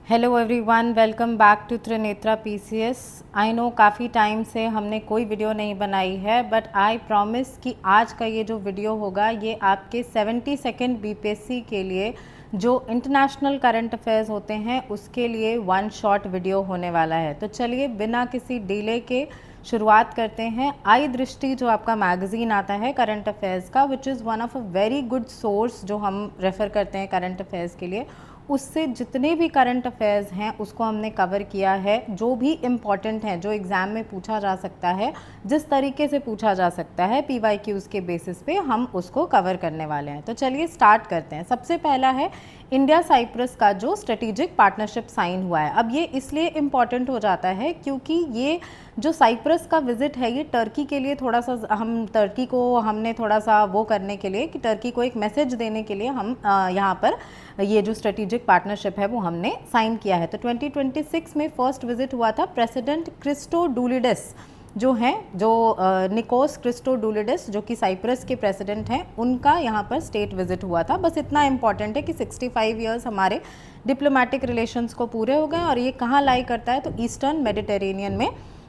Hello everyone, welcome back to Trinetra PCS. I know काफ़ी time से हमने कोई वीडियो नहीं बनाई है, बट आई प्रॉमिस कि आज का ये जो वीडियो होगा ये आपके 70 सेकेंड बीपीएससी के लिए जो इंटरनेशनल करंट अफेयर्स होते हैं उसके लिए वन शॉट वीडियो होने वाला है। तो चलिए बिना किसी डिले के शुरुआत करते हैं। आई दृष्टि जो आपका मैगज़ीन आता है करंट अफेयर्स का, which is one of a very good source जो हम रेफ़र करते हैं करंट अफेयर्स के लिए, उससे जितने भी करंट अफेयर्स हैं उसको हमने कवर किया है। जो भी इम्पॉर्टेंट हैं, जो एग्ज़ाम में पूछा जा सकता है, जिस तरीके से पूछा जा सकता है पीवाईक्यूज़ के बेसिस पे, हम उसको कवर करने वाले हैं। तो चलिए स्टार्ट करते हैं। सबसे पहला है इंडिया साइप्रस का जो स्ट्रेटेजिक पार्टनरशिप साइन हुआ है। अब ये इसलिए इम्पॉर्टेंट हो जाता है क्योंकि ये जो साइप्रस का विज़िट है ये टर्की के लिए थोड़ा सा, हम टर्की को हमने थोड़ा सा वो करने के लिए कि टर्की को एक मैसेज देने के लिए हम यहाँ पर ये जो स्ट्रेटेजिक पार्टनरशिप है वो हमने साइन किया है। तो 2026 में फर्स्ट विजिट हुआ था प्रेसिडेंट क्रिस्टोडुलिडेस जो हैं, जो निकोस क्रिस्टोडुलिडेस जो कि साइप्रस के प्रेसिडेंट हैं, उनका यहाँ पर स्टेट विजिट हुआ था। बस इतना इंपॉर्टेंट है कि 65 ईयर्स हमारे डिप्लोमेटिक रिलेशंस को पूरे हो गए और ये कहाँ लाई करता है, तो ईस्टर्न मेडिटेरेनियन में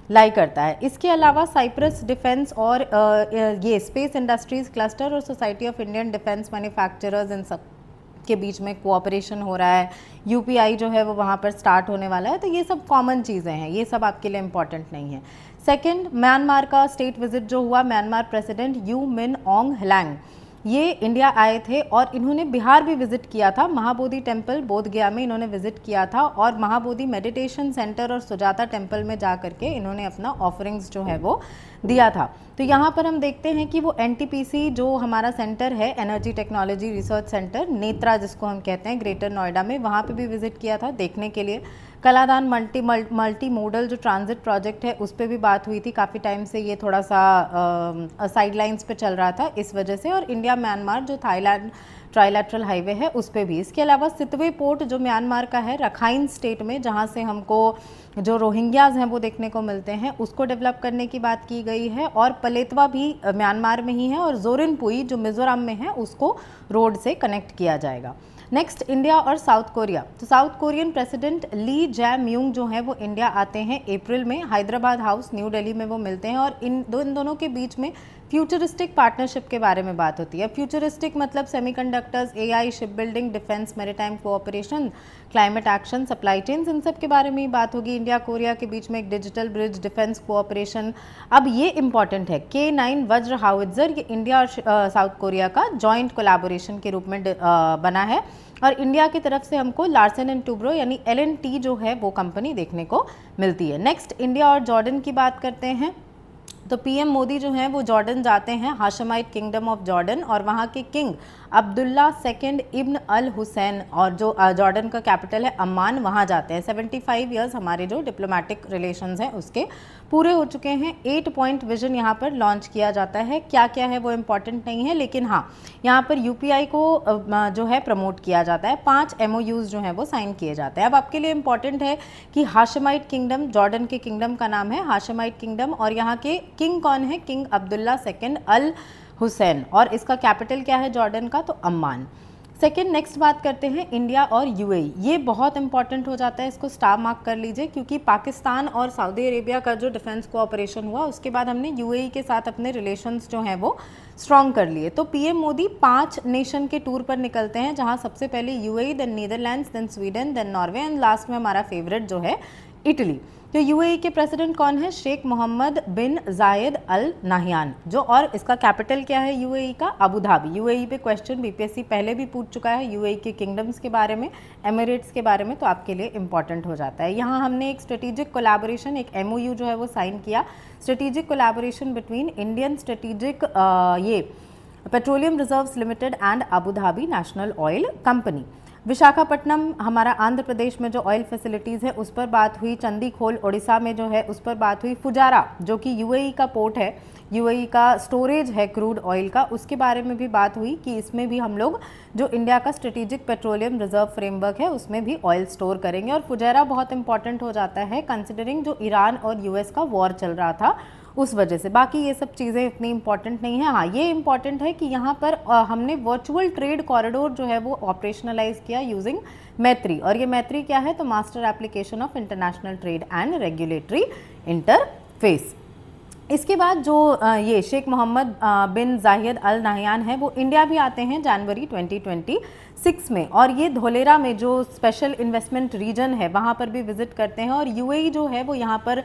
लाई करता है। इसके अलावा साइप्रस डिफेंस और ये स्पेस इंडस्ट्रीज क्लस्टर और society of Indian defence manufacturers इन सब के बीच में कोऑपरेशन हो रहा है। यूपीआई जो है वो वहाँ पर स्टार्ट होने वाला है। तो ये सब कॉमन चीज़ें हैं, ये सब आपके लिए इम्पॉर्टेंट नहीं है। सेकंड, म्यांमार का स्टेट विजिट जो हुआ, म्यांमार प्रेसिडेंट यू मिन ओंग हलैंग ये इंडिया आए थे और इन्होंने बिहार भी विजिट किया था। महाबोधि टेम्पल बोध गया में इन्होंने विजिट किया था और महाबोधि मेडिटेशन सेंटर और सुजाता टेम्पल में जा करके इन्होंने अपना ऑफरिंग्स जो है वो दिया था। तो यहाँ पर हम देखते हैं कि वो एनटीपीसी जो हमारा सेंटर है, energy technology research centre Netra जिसको हम कहते हैं, ग्रेटर नोएडा में, वहाँ पे भी विजिट किया था देखने के लिए। कलादान मल्टी मोडल जो ट्रांजिट प्रोजेक्ट है उस पर भी बात हुई थी। काफ़ी टाइम से ये थोड़ा सा साइडलाइंस पे चल रहा था इस वजह से। और इंडिया म्यांमार जो थाईलैंड ट्राइलैटरल हाईवे है उस पर भी। इसके अलावा सितवे पोर्ट जो म्यांमार का है रखाइन स्टेट में, जहाँ से हमको जो रोहिंग्याज हैं वो देखने को मिलते हैं, उसको डेवलप करने की बात की गई है। और पलेतवा भी म्यांमार में ही है और जोरिनपुई जो मिजोरम में है उसको रोड से कनेक्ट किया जाएगा। नेक्स्ट, इंडिया और साउथ कोरिया। तो साउथ कोरियन प्रेसिडेंट ली जै म्यूंग जो है वो इंडिया आते हैं अप्रैल में। हैदराबाद हाउस न्यू दिल्ली में वो मिलते हैं और इन दोनों के बीच में फ्यूचरिस्टिक पार्टनरशिप के बारे में बात होती है। फ्यूचरिस्टिक मतलब semiconductors, AI, ship building, defence, maritime cooperation, climate action, supply chains, इन सब के बारे में ही बात होगी। इंडिया कोरिया के बीच में एक डिजिटल ब्रिज, डिफेंस कोऑपरेशन। अब ये इंपॉर्टेंट है, K9 वज्र हाउइट्जर, ये इंडिया और साउथ कोरिया का जॉइंट कोलैबोरेशन के रूप में बना है और इंडिया की तरफ से हमको लार्सन एंड टूब्रो यानी LNT जो है वो कंपनी देखने को मिलती है। नेक्स्ट, इंडिया और जॉर्डन की बात करते हैं। तो पीएम मोदी जो हैं वो जॉर्डन जाते हैं, हाशमाइट किंगडम ऑफ जॉर्डन, और वहाँ के किंग अब्दुल्ला सेकंड इब्न अल हुसैन और जो जॉर्डन का कैपिटल है अम्मान, वहाँ जाते हैं। 75 ईयर्स हमारे जो डिप्लोमेटिक रिलेशंस हैं उसके पूरे हो चुके हैं। 8 पॉइंट विजन यहाँ पर लॉन्च किया जाता है। क्या क्या है वो इम्पॉर्टेंट नहीं है, लेकिन हाँ यहाँ पर यूपीआई को जो है प्रमोट किया जाता है। 5 MOUs जो हैं वो साइन किए जाते हैं। अब आपके लिए इम्पॉर्टेंट है कि हाशमाइट किंगडम, जॉर्डन के किंगडम का नाम है हाशमाइट किंगडम, और यहाँ के किंग कौन है, किंग अब्दुल्ला सेकंड अल हुसैन, और इसका कैपिटल क्या है जॉर्डन का, तो अम्मान। सेकेंड, नेक्स्ट बात करते हैं इंडिया और यूएई। ये बहुत इंपॉर्टेंट हो जाता है, इसको स्टार मार्क कर लीजिए, क्योंकि पाकिस्तान और सऊदी अरेबिया का जो डिफेंस कोऑपरेशन हुआ उसके बाद हमने यूएई के साथ अपने रिलेशंस जो हैं वो स्ट्रॉन्ग कर लिए। तो पीएम मोदी 5 नेशन के टूर पर निकलते हैं, जहां सबसे पहले UAE, then Netherlands, then Sweden, then Norway and last में हमारा फेवरेट जो है इटली। तो यूएई के प्रेसिडेंट कौन है, शेख मोहम्मद बिन जायद अल नाहियान जो, और इसका कैपिटल क्या है यूएई का, अबू धाबी। यूएई पे क्वेश्चन बीपीएससी पहले भी पूछ चुका है, यूएई के किंगडम्स के बारे में, एमिरेट्स के बारे में, तो आपके लिए इंपॉर्टेंट हो जाता है। यहाँ हमने एक स्ट्रेटेजिक कोलैबोरेशन, एक MOU जो है वो साइन किया, strategic collaboration between Indian strategic ये petroleum reserves limited and Abu Dhabi national oil company. Visakhapatnam हमारा आंध्र प्रदेश में जो ऑयल फैसिलिटीज़ है उस पर बात हुई। चंदीखोल उड़ीसा में जो है उस पर बात हुई। फुजारा जो कि यूएई का पोर्ट है, यूएई का स्टोरेज है क्रूड ऑयल का, उसके बारे में भी बात हुई कि इसमें भी हम लोग जो इंडिया का स्ट्रेटेजिक पेट्रोलियम रिजर्व फ्रेमवर्क है उसमें भी ऑयल स्टोर करेंगे। और फुजारा बहुत इंपॉर्टेंट हो जाता है कंसिडरिंग जो ईरान और यूएस का वॉर चल रहा था उस वजह से। बाकी ये सब चीज़ें इतनी इंपॉर्टेंट नहीं है। हाँ, ये इंपॉर्टेंट है कि यहाँ पर हमने वर्चुअल ट्रेड कॉरिडोर जो है वो ऑपरेशनलाइज किया यूजिंग मैत्री। और ये मैत्री क्या है? तो master application of international trade and regulatory interface. इसके बाद जो ये शेख मोहम्मद बिन जायद अल नाहयान है वो इंडिया भी आते हैं जनवरी 2026 में, और ये धोलेरा में जो स्पेशल इन्वेस्टमेंट रीजन है वहाँ पर भी विजिट करते हैं। और यूएई जो है वो यहाँ पर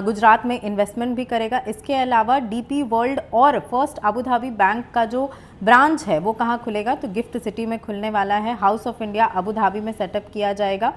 गुजरात में इन्वेस्टमेंट भी करेगा। इसके अलावा डीपी वर्ल्ड और फर्स्ट अबू धाबी बैंक का जो ब्रांच है वो कहाँ खुलेगा? तो गिफ्ट सिटी में खुलने वाला है। House of India Abu Dhabi में सेटअप किया जाएगा।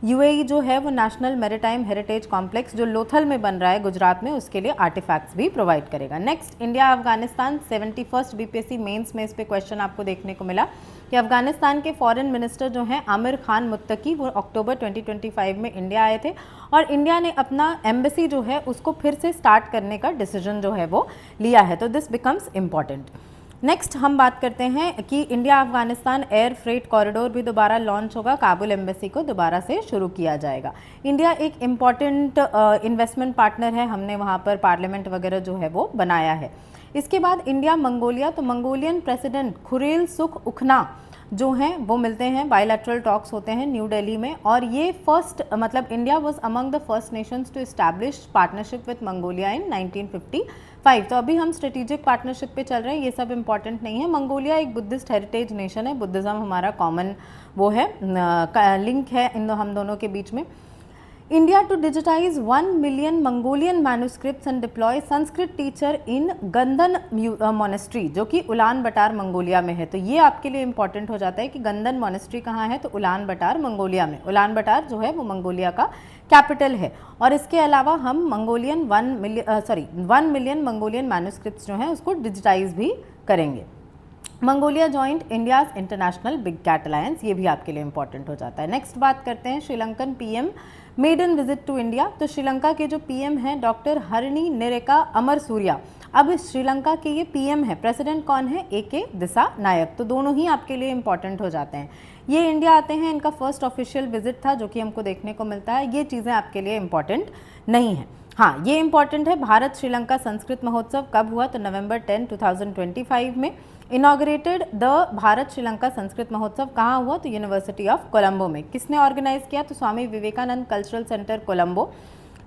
यूएई जो है वो नेशनल मैरीटाइम हेरिटेज कॉम्प्लेक्स जो लोथल में बन रहा है गुजरात में, उसके लिए आर्टिफैक्ट्स भी प्रोवाइड करेगा। Next, India Afghanistan 71st BPSC mains में इस पे क्वेश्चन आपको देखने को मिला कि अफगानिस्तान के फॉरेन मिनिस्टर जो हैं आमिर खान मुत्तकी, वो अक्टूबर 2025 में इंडिया आए थे और इंडिया ने अपना एम्बेसी जो है उसको फिर से स्टार्ट करने का डिसीजन जो है वो लिया है। तो दिस बिकम्स इम्पॉर्टेंट। नेक्स्ट हम बात करते हैं कि India Afghanistan air freight corridor भी दोबारा लॉन्च होगा। काबुल एम्बेसी को दोबारा से शुरू किया जाएगा। इंडिया एक इम्पॉर्टेंट इन्वेस्टमेंट पार्टनर है, हमने वहाँ पर पार्लियामेंट वगैरह जो है वो बनाया है। इसके बाद इंडिया मंगोलिया, तो मंगोलियन प्रेसिडेंट खुरेल सुख उखना जो हैं वो मिलते हैं, बायलैटरल टॉक्स होते हैं न्यू दिल्ली में। और ये फर्स्ट मतलब India was among the first nations to establish partnership with Mongolia in 1955। तो अभी हम स्ट्रेटेजिक पार्टनरशिप पे चल रहे हैं, ये सब इंपॉर्टेंट नहीं है। मंगोलिया एक बुद्धिस्ट हेरिटेज नेशन है, बुद्धिज़्म हमारा कॉमन वो है लिंक है हम दोनों के बीच में। India to digitize 1 million Mongolian manuscripts and deploy Sanskrit teacher in Gandan monastery जो कि उलान बटार मंगोलिया में है। तो ये आपके लिए इंपॉर्टेंट हो जाता है कि गंदन मोनेस्ट्री कहाँ है? तो उलान बटार मंगोलिया में। उलान बटार जो है वो मंगोलिया का कैपिटल है। और इसके अलावा हम 1 मिलियन मंगोलियन मैन्युस्क्रिप्ट्स जो हैं उसको डिजिटाइज भी करेंगे। Mongolia joint India's international big cat alliance, ये भी आपके लिए इंपॉर्टेंट हो जाता है। नेक्स्ट बात करते हैं Sri Lankan PM maiden visit to India. तो श्रीलंका के जो पीएम हैं डॉक्टर हरिनी निरेका अमरसूर्या, अब श्रीलंका के ये पीएम है। प्रेसिडेंट कौन है? ए.के. दिसानायक। तो दोनों ही आपके लिए इंपॉर्टेंट हो जाते हैं। ये इंडिया आते हैं, इनका फर्स्ट ऑफिशियल विजिट था जो कि हमको देखने को मिलता है। ये चीज़ें आपके लिए इंपॉर्टेंट नहीं है। हाँ, ये इंपॉर्टेंट है, भारत श्रीलंका संस्कृत महोत्सव कब हुआ? तो नवंबर 10, 2025 में। इनॉग्रेटेड द भारत श्रीलंका संस्कृत महोत्सव कहाँ हुआ? तो यूनिवर्सिटी ऑफ कोलंबो में। किसने ऑर्गेनाइज किया? तो Swami Vivekananda cultural centre Colombo,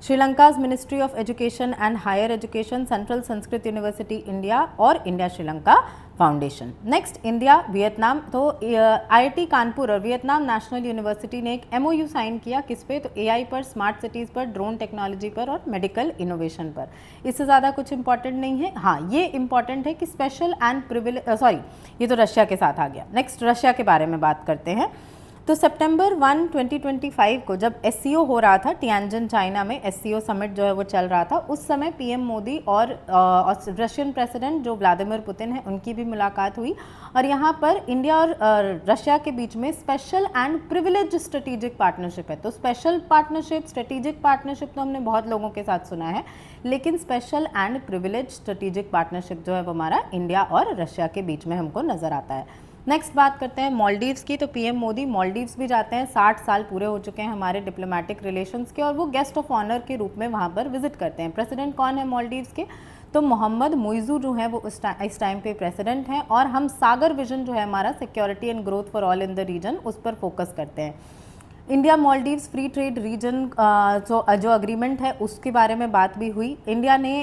Sri Lanka's ministry of education and higher education, central Sanskrit university India और India Sri Lanka foundation. Next, India Vietnam, तो आईआईटी कानपुर और वियतनाम नेशनल यूनिवर्सिटी ने एक एमओयू साइन किया। किस पे? तो एआई पर, स्मार्ट सिटीज़ पर, ड्रोन टेक्नोलॉजी पर और मेडिकल इनोवेशन पर। इससे ज़्यादा कुछ इंपॉर्टेंट नहीं है। हाँ, ये इंपॉर्टेंट है कि स्पेशल एंड प्रिविलेज ये तो रशिया के साथ आ गया। नेक्स्ट, रशिया के बारे में बात करते हैं। तो सितंबर 1, 2025 को जब एससीओ हो रहा था टियानजिन चाइना में, एससीओ समिट जो है वो चल रहा था, उस समय पीएम मोदी और रशियन प्रेसिडेंट जो व्लादिमीर पुतिन है उनकी भी मुलाकात हुई। और यहाँ पर इंडिया और रशिया के बीच में special and privilege strategic partnership है। तो स्पेशल पार्टनरशिप, स्ट्रेटेजिक पार्टनरशिप तो हमने बहुत लोगों के साथ सुना है, लेकिन special and privilege strategic partnership जो है वो हमारा इंडिया और रशिया के बीच में हमको नजर आता है। नेक्स्ट बात करते हैं मालदीव्स की। तो पीएम मोदी मालदीव्स भी जाते हैं। 60 साल पूरे हो चुके हैं हमारे डिप्लोमेटिक रिलेशंस के, और वो गेस्ट ऑफ ऑनर के रूप में वहाँ पर विजिट करते हैं। प्रेसिडेंट कौन है मालदीव्स के? तो मोहम्मद मुइज़ू जो है वो इस टाइम पे प्रेसिडेंट हैं। और हम सागर विजन जो है हमारा, security and growth for all in the region, उस पर फोकस करते हैं। India Maldives free trade region जो अग्रीमेंट है उसके बारे में बात भी हुई। इंडिया ने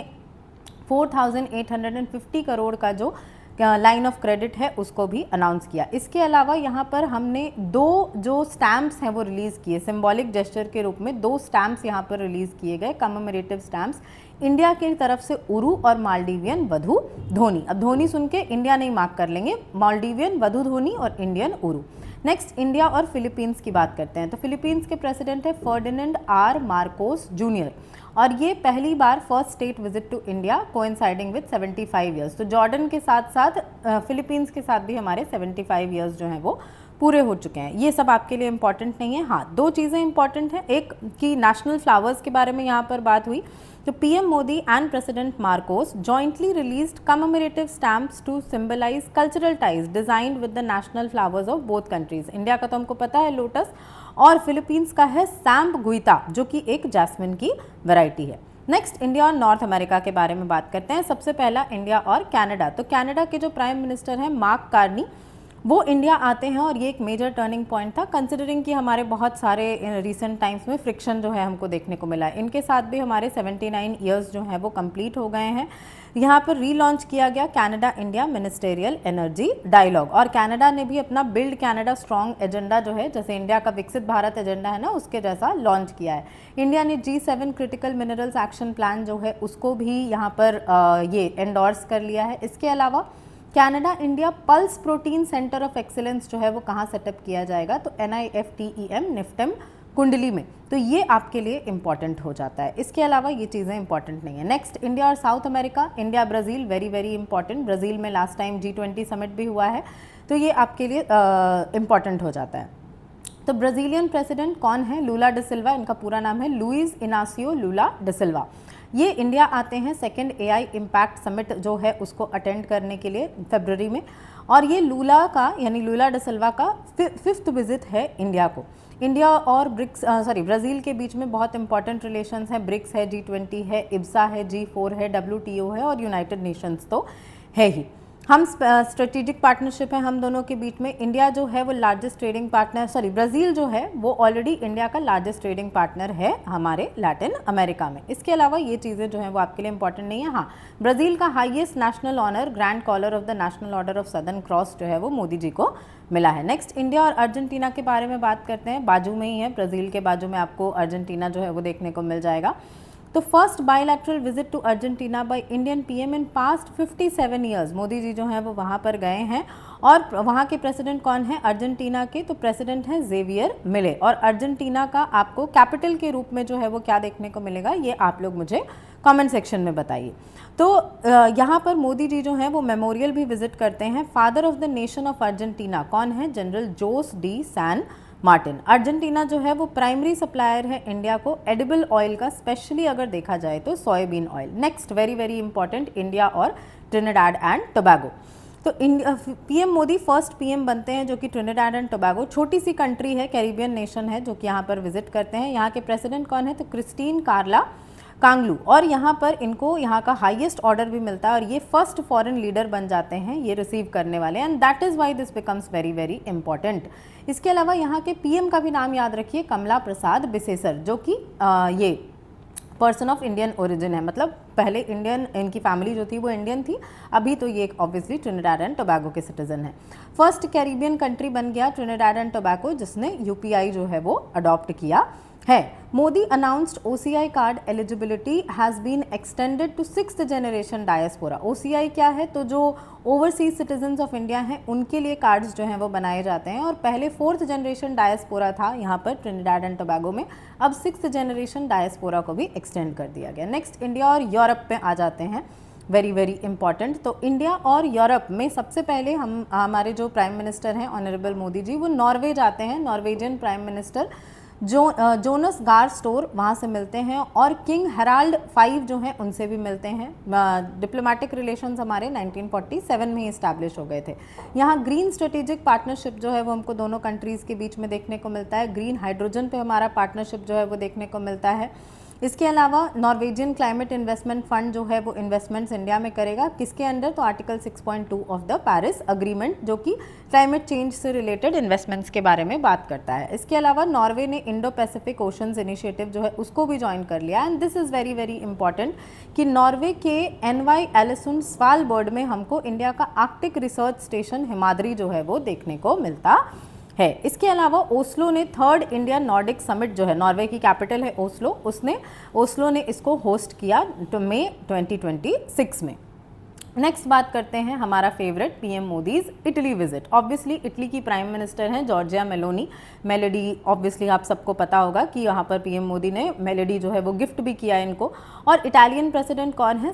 4,850 करोड़ का जो लाइन ऑफ क्रेडिट है उसको भी अनाउंस किया। इसके अलावा यहाँ पर हमने 2 जो स्टैम्प्स हैं वो रिलीज़ किए, सिंबॉलिक जेस्चर के रूप में 2 स्टैम्प्स यहाँ पर रिलीज़ किए गए, कमेमोरेटिव स्टैम्प्स, इंडिया की तरफ से उरू और मालदीवियन वधु धोनी। अब धोनी सुन के इंडिया नहीं मार्क कर लेंगे, मालदीवियन वधु धोनी और इंडियन उरू। नेक्स्ट, इंडिया और फिलीपींस की बात करते हैं। तो फिलीपींस के प्रेसिडेंट है फर्डिनेंड आर मार्कोस जूनियर, और ये पहली बार first state visit to India coinciding with 75 years. तो जॉर्डन के साथ साथ फिलीपींस के साथ भी हमारे 75 ईयर्स जो हैं वो पूरे हो चुके हैं। ये सब आपके लिए इंपॉर्टेंट नहीं है। हाँ, 2 चीज़ें इंपॉर्टेंट हैं। एक कि नेशनल फ्लावर्स के बारे में यहाँ पर बात हुई। तो PM Modi and president Marcos jointly released commemorative stamps to symbolise cultural ties designed with the national flowers of both countries. India का तो हमको पता है लोटस, और फिलीपींस का है सैम्प गुइता जो कि एक जैस्मिन की वैरायटी है। नेक्स्ट इंडिया और नॉर्थ अमेरिका के बारे में बात करते हैं। सबसे पहला इंडिया और कनाडा। तो कनाडा के जो प्राइम मिनिस्टर हैं मार्क कार्नी, वो इंडिया आते हैं और ये एक मेजर टर्निंग पॉइंट था, कंसिडरिंग कि हमारे बहुत सारे रिसेंट टाइम्स में फ्रिक्शन जो है हमको देखने को मिला है। इनके साथ भी हमारे 79 ईयर्स जो हैं वो कंप्लीट हो गए हैं। यहाँ पर रीलॉन्च किया गया Canada India ministerial energy dialogue, और कनाडा ने भी अपना बिल्ड कनाडा स्ट्रॉन्ग एजेंडा जो है, जैसे इंडिया का विकसित भारत एजेंडा है ना, उसके जैसा लॉन्च किया है। इंडिया ने G7 critical minerals action plan जो है उसको भी यहाँ पर ये एंडोर्स कर लिया है। इसके अलावा Canada India pulse protein centre of excellence जो है वो कहाँ सेटअप किया जाएगा, तो NIFTEM निफ्टेम कुंडली में। तो ये आपके लिए इंपॉर्टेंट हो जाता है। इसके अलावा ये चीज़ें इंपॉर्टेंट नहीं है। नेक्स्ट इंडिया और south America. India Brazil, very very important. Brazil में लास्ट टाइम G20 समिट भी हुआ है, तो ये आपके लिए इंपॉर्टेंट हो जाता है। तो ब्राज़ीलियन प्रेसिडेंट कौन है? लूला ड सिल्वा, इनका पूरा नाम है लुइस इनासियो लूला ड सिल्वा। ये इंडिया आते हैं सेकेंड AI इम्पैक्ट समिट जो है उसको अटेंड करने के लिए फरवरी में, और ये लूला का यानी लूला ड सिल्वा का 5th विजिट है इंडिया को। इंडिया और ब्राज़ील के बीच में बहुत इंपॉर्टेंट रिलेशंस हैं। ब्रिक्स है, G20 है, IBSA है, G4 है, WTO है और यूनाइटेड नेशंस तो है ही। हम स्ट्रेटेजिक पार्टनरशिप है हम दोनों के बीच में। इंडिया जो है वो लार्जेस्ट ट्रेडिंग पार्टनर, ब्राज़ील जो है वो ऑलरेडी इंडिया का लार्जेस्ट ट्रेडिंग पार्टनर है हमारे लैटिन अमेरिका में। इसके अलावा ये चीज़ें जो हैं वो आपके लिए इंपॉर्टेंट नहीं है। हाँ, ब्राज़ील का highest national honour grand collar of the national order of Southern Cross जो है वो मोदी जी को मिला है। नेक्स्ट इंडिया और अर्जेंटीना के बारे में बात करते हैं। बाजू में ही है, ब्राज़ील के बाजू में आपको अर्जेंटीना जो है वो देखने को मिल जाएगा। तो first bilateral visit to Argentina by Indian PM in past 57 years. Modi ji जो हैं वो वहाँ पर गए हैं, और वहाँ के प्रेसिडेंट कौन है अर्जेंटीना के? तो प्रेसिडेंट हैं ज़ेवियर मिले। और अर्जेंटीना का आपको कैपिटल के रूप में जो है वो क्या देखने को मिलेगा, ये आप लोग मुझे कमेंट सेक्शन में बताइए। तो यहाँ पर मोदी जी जो हैं वो मेमोरियल भी विजिट करते हैं। Father of the nation of Argentina कौन है? General Jose de San Martin. Argentina जो है वो प्राइमरी सप्लायर है इंडिया को एडिबल ऑयल का, स्पेशली अगर देखा जाए तो soyabean oil. Next very very important, India और ट्रिनिडाड एंड टोबैगो। तो PM मोदी फर्स्ट PM बनते हैं जो कि ट्रिनिडाड एंड टोबैगो, छोटी सी कंट्री है, कैरिबियन नेशन है, जो कि यहाँ पर विजिट करते हैं। यहाँ के प्रेसिडेंट कौन है? तो क्रिस्टीन कार्ला कांगलू, और यहाँ पर इनको यहाँ का हाईएस्ट ऑर्डर भी मिलता है, और ये फर्स्ट फॉरेन लीडर बन जाते हैं ये रिसीव करने वाले, and that is why this becomes very very important. इसके अलावा यहाँ के PM का भी नाम याद रखिए, कमला प्रसाद बिसेसर, जो कि ये पर्सन ऑफ इंडियन ओरिजिन है, मतलब पहले इंडियन, इनकी फैमिली जो थी वो इंडियन थी, अभी तो ये ऑब्वियसली ट्रिनिडाड एंड टोबैगो के सिटीजन है। फर्स्ट कैरिबियन कंट्री बन गया ट्रिनिडाड एंड टोबैगो, जिसने UPI जो है वो अडॉप्ट किया है। Modi announced OCI card eligibility has been extended to 6th generation diaspora. OCI क्या है? तो जो ओवरसीज सिटीजन्स ऑफ इंडिया हैं उनके लिए कार्ड्स जो हैं वो बनाए जाते हैं, और पहले 4th जनरेशन डायस्पोरा था यहाँ पर ट्रिनिडाड एंड टोबैगो में, अब 6th जनरेशन डायस्पोरा को भी एक्सटेंड कर दिया गया। नेक्स्ट इंडिया और यूरोप में आ जाते हैं, वेरी वेरी इंपॉर्टेंट। तो इंडिया और यूरोप में सबसे पहले हमारे जो प्राइम मिनिस्टर हैं ऑनरेबल मोदी जी, वो नॉर्वे जाते हैं। नॉर्वेजियन प्राइम मिनिस्टर जोनस गार स्टोर वहाँ से मिलते हैं, और किंग हेराल्ड 5 जो हैं उनसे भी मिलते हैं। डिप्लोमेटिक रिलेशंस हमारे 1947 में ही इस्टेब्लिश हो गए थे। यहाँ ग्रीन स्ट्रेटेजिक पार्टनरशिप जो है वो हमको दोनों कंट्रीज़ के बीच में देखने को मिलता है। ग्रीन हाइड्रोजन पे हमारा पार्टनरशिप जो है वो देखने को मिलता है। इसके अलावा नॉर्वेजियन क्लाइमेट इन्वेस्टमेंट फंड जो है वो इन्वेस्टमेंट्स इंडिया में करेगा, किसके अंडर? तो article 6.2 of the Paris agreement, जो कि क्लाइमेट चेंज से रिलेटेड इन्वेस्टमेंट्स के बारे में बात करता है। इसके अलावा नॉर्वे ने इंडो पैसिफिक ओशंस इनिशिएटिव जो है उसको भी ज्वाइन कर लिया, and this is very very important कि नॉर्वे के NY एलिसुंड स्वालबर्ड में हमको इंडिया का आर्कटिक रिसर्च स्टेशन हिमाद्री जो है वो देखने को मिलता है। इसके अलावा ओस्लो ने 3rd इंडियन नॉर्डिक समिट जो है, नॉर्वे की कैपिटल है ओस्लो ने इसको होस्ट किया मई 2026 में। नेक्स्ट बात करते हैं हमारा favourite PM Modi's Italy visit. Obviously Italy की प्राइम मिनिस्टर हैं जॉर्जिया मेलोडी। ऑब्वियसली आप सबको पता होगा कि यहाँ पर PM मोदी ने मेलोडी जो है वो गिफ्ट भी किया इनको। और इटालियन प्रेसिडेंट कौन है?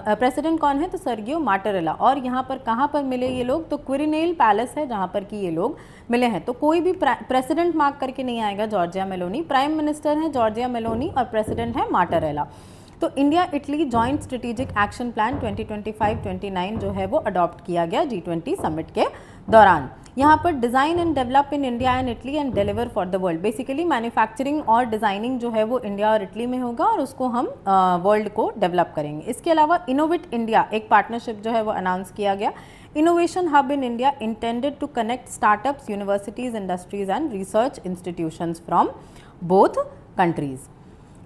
प्रेसिडेंट कौन है? तो सर्गियो माटरेला। और यहाँ पर कहाँ पर मिले ये लोग? तो क्विरिनेल पैलेस है जहाँ पर कि ये लोग मिले हैं। तो कोई भी प्रेसिडेंट मार्क करके नहीं आएगा जॉर्जिया मेलोनी। प्राइम मिनिस्टर है जॉर्जिया मेलोनी और प्रेसिडेंट है माटरेला। तो India Italy joint strategic action plan 2025-29 जो है वो अडॉप्ट किया गया G20 समिट के दौरान। यहाँ पर design and develop in India and Italy and deliver for the world. Basically manufacturing और डिज़ाइनिंग जो है वो इंडिया और इटली में होगा और उसको हम वर्ल्ड को डेवलप करेंगे। इसके अलावा इनोवेट इंडिया एक पार्टनरशिप जो है वो अनाउंस किया गया। Innovation hub in India intended to connect startups, universities, industries and research institutions from both countries.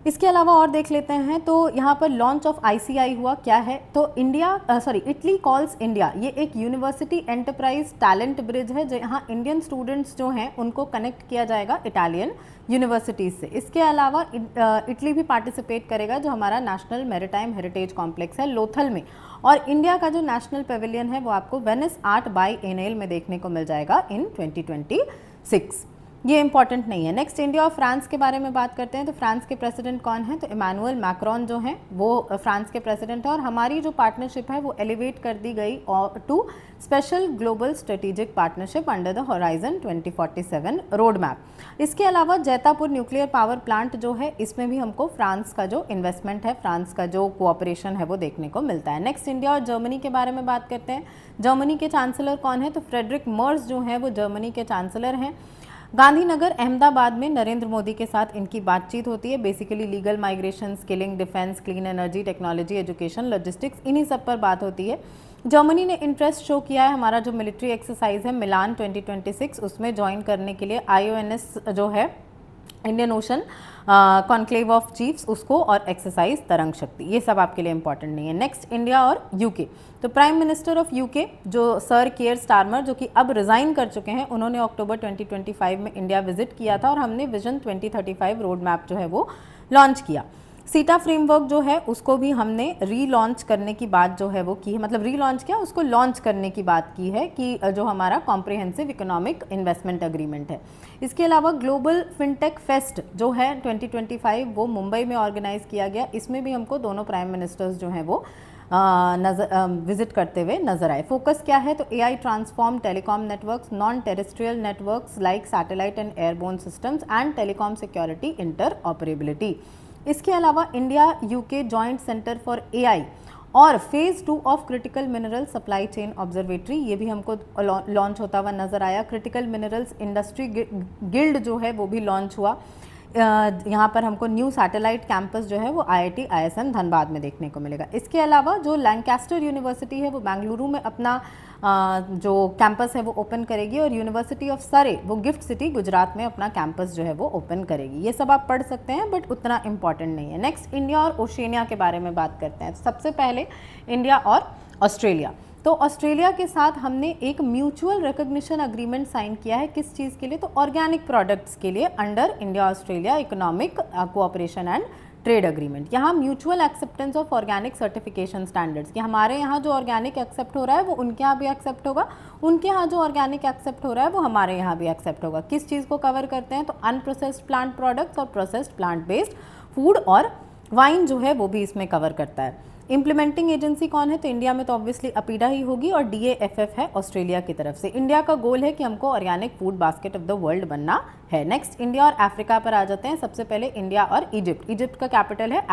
इसके अलावा और देख लेते हैं तो यहाँ पर लॉन्च ऑफ ICI हुआ। क्या है तो इटली कॉल्स इंडिया, ये एक यूनिवर्सिटी एंटरप्राइज टैलेंट ब्रिज है जहाँ इंडियन स्टूडेंट्स जो हैं उनको कनेक्ट किया जाएगा इटालियन यूनिवर्सिटीज़ से। इसके अलावा इटली भी पार्टिसिपेट करेगा जो हमारा नेशनल मैरीटाइम हेरिटेज कॉम्प्लेक्स है लोथल में। और इंडिया का जो नेशनल पेविलियन है वो आपको वेनिस आर्ट बाईएनल में देखने को मिल जाएगा इन 2026। ये इंपॉर्टेंट नहीं है। नेक्स्ट इंडिया और फ्रांस के बारे में बात करते हैं तो फ्रांस के प्रेसिडेंट कौन है तो इमैनुअल मैक्रोन जो हैं वो फ्रांस के प्रेसिडेंट है। और हमारी जो पार्टनरशिप है वो एलिवेट कर दी गई to special global strategic partnership under the Horizon 2047 road map. इसके अलावा जैतापुर न्यूक्लियर पावर प्लांट जो है इसमें भी हमको फ्रांस का जो इन्वेस्टमेंट है, फ्रांस का जो कोऑपरेशन है वो देखने को मिलता है। नेक्स्ट इंडिया और जर्मनी के बारे में बात करते हैं। जर्मनी के चांसलर कौन है तो फ्रेडरिक मर्ज जो है वो जर्मनी के चांसलर हैं। गांधीनगर अहमदाबाद में नरेंद्र मोदी के साथ इनकी बातचीत होती है। Basically legal migration, skilling, defence, clean energy, technology, education, logistics, इन्हीं सब पर बात होती है। जर्मनी ने इंटरेस्ट शो किया है हमारा जो मिलिट्री एक्सरसाइज है मिलान 2026 उसमें ज्वाइन करने के लिए। IONS जो है Indian ocean conclave of chiefs उसको और एक्सरसाइज तरंग शक्ति, ये सब आपके लिए इंपॉर्टेंट नहीं है। नेक्स्ट इंडिया और यूके तो प्राइम मिनिस्टर ऑफ यूके जो सर कियर स्टारमर जो कि अब रिज़ाइन कर चुके हैं, उन्होंने अक्टूबर 2025 में इंडिया विजिट किया था और हमने विजन 2035 रोड मैप जो है वो लॉन्च किया। सीटा फ्रेमवर्क जो है उसको भी हमने रीलॉन्च करने की बात जो है वो की है, मतलब रीलॉन्च किया, उसको लॉन्च करने की बात की है कि जो हमारा कॉम्प्रिहेंसिव इकोनॉमिक इन्वेस्टमेंट एग्रीमेंट है। इसके अलावा ग्लोबल फिनटेक फेस्ट जो है 2025 वो मुंबई में ऑर्गेनाइज किया गया। इसमें भी हमको दोनों प्राइम मिनिस्टर्स जो हैं वो विजिट करते हुए नजर आए। फोकस क्या है तो AI transform telecom networks, non terrestrial networks like satellite and airborne systems and telecom security inter operability. इसके अलावा India UK joint centre for AI और phase 2 of critical mineral supply chain observatory, ये भी हमको launch होता हुआ नजर आया। क्रिटिकल मिनरल्स इंडस्ट्री गिल्ड जो है वो भी लॉन्च हुआ। यहाँ पर हमको न्यू सैटेलाइट कैंपस जो है वो IIT ISM धनबाद में देखने को मिलेगा। इसके अलावा जो लैंकास्टर यूनिवर्सिटी है वो बेंगलुरु में अपना जो कैंपस है वो ओपन करेगी और यूनिवर्सिटी ऑफ सरे वो गिफ्ट सिटी गुजरात में अपना कैंपस जो है वो ओपन करेगी। ये सब आप पढ़ सकते हैं बट उतना इंपॉर्टेंट नहीं है। नेक्स्ट इंडिया और ओशिनिया के बारे में बात करते हैं। सबसे पहले इंडिया और ऑस्ट्रेलिया। तो ऑस्ट्रेलिया के साथ हमने एक म्यूचुअल रिकॉग्निशन एग्रीमेंट साइन किया है। किस चीज़ के लिए तो ऑर्गेनिक प्रोडक्ट्स के लिए under India Australia economic cooperation and trade agreement. यहाँ mutual acceptance of organic certification standards कि हमारे यहाँ जो ऑर्गेनिक एक्सेप्ट हो रहा है वो उनके यहाँ भी एक्सेप्ट होगा, उनके यहाँ जो ऑर्गेनिक एक्सेप्ट हो रहा है वो हमारे यहाँ भी एक्सेप्ट होगा। किस चीज़ को कवर करते हैं तो अनप्रोसेस्ड प्लांट प्रोडक्ट्स और प्रोसेस्ड प्लांट बेस्ड फूड और वाइन जो है वो भी इसमें कवर करता है। इम्प्लीमेंटिंग एजेंसी कौन है तो इंडिया में तो ऑब्वियसली अपीडा ही होगी और DAFF है ऑस्ट्रेलिया की तरफ से। इंडिया का गोल है कि हमको organic food basket of the world बनना है। नेक्स्ट इंडिया और अफ्रीका पर आ जाते हैं। सबसे पहले इंडिया और इजिप्ट। इजिप्ट का कैपिटल है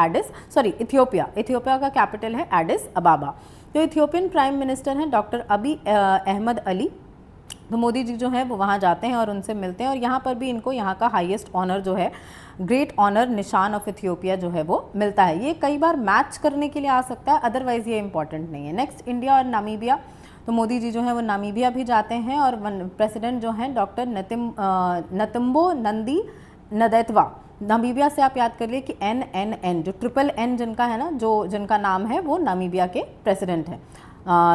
इथियोपिया। इथियोपिया का कैपिटल है एडिस अबाबा। तो इथियोपियन प्राइम मिनिस्टर हैं डॉक्टर अबी अहमद अली। तो मोदी जी जो है वो वहाँ जाते हैं और उनसे मिलते हैं और यहाँ पर भी इनको यहाँ का हाईएस्ट ऑनर जो है ग्रेट ऑनर निशान ऑफ इथियोपिया जो है वो मिलता है। ये कई बार मैच करने के लिए आ सकता है, अदरवाइज ये इंपॉर्टेंट नहीं है। नेक्स्ट इंडिया और नामीबिया। तो मोदी जी जो है वो नामीबिया भी जाते हैं और प्रेसिडेंट जो हैं डॉक्टर नतम्बो नंदी नदैतवा। नामीबिया से आप याद कर लिए कि NNN जो NNN जिनका है ना, जो जिनका नाम है वो नामीबिया के प्रेसिडेंट हैं।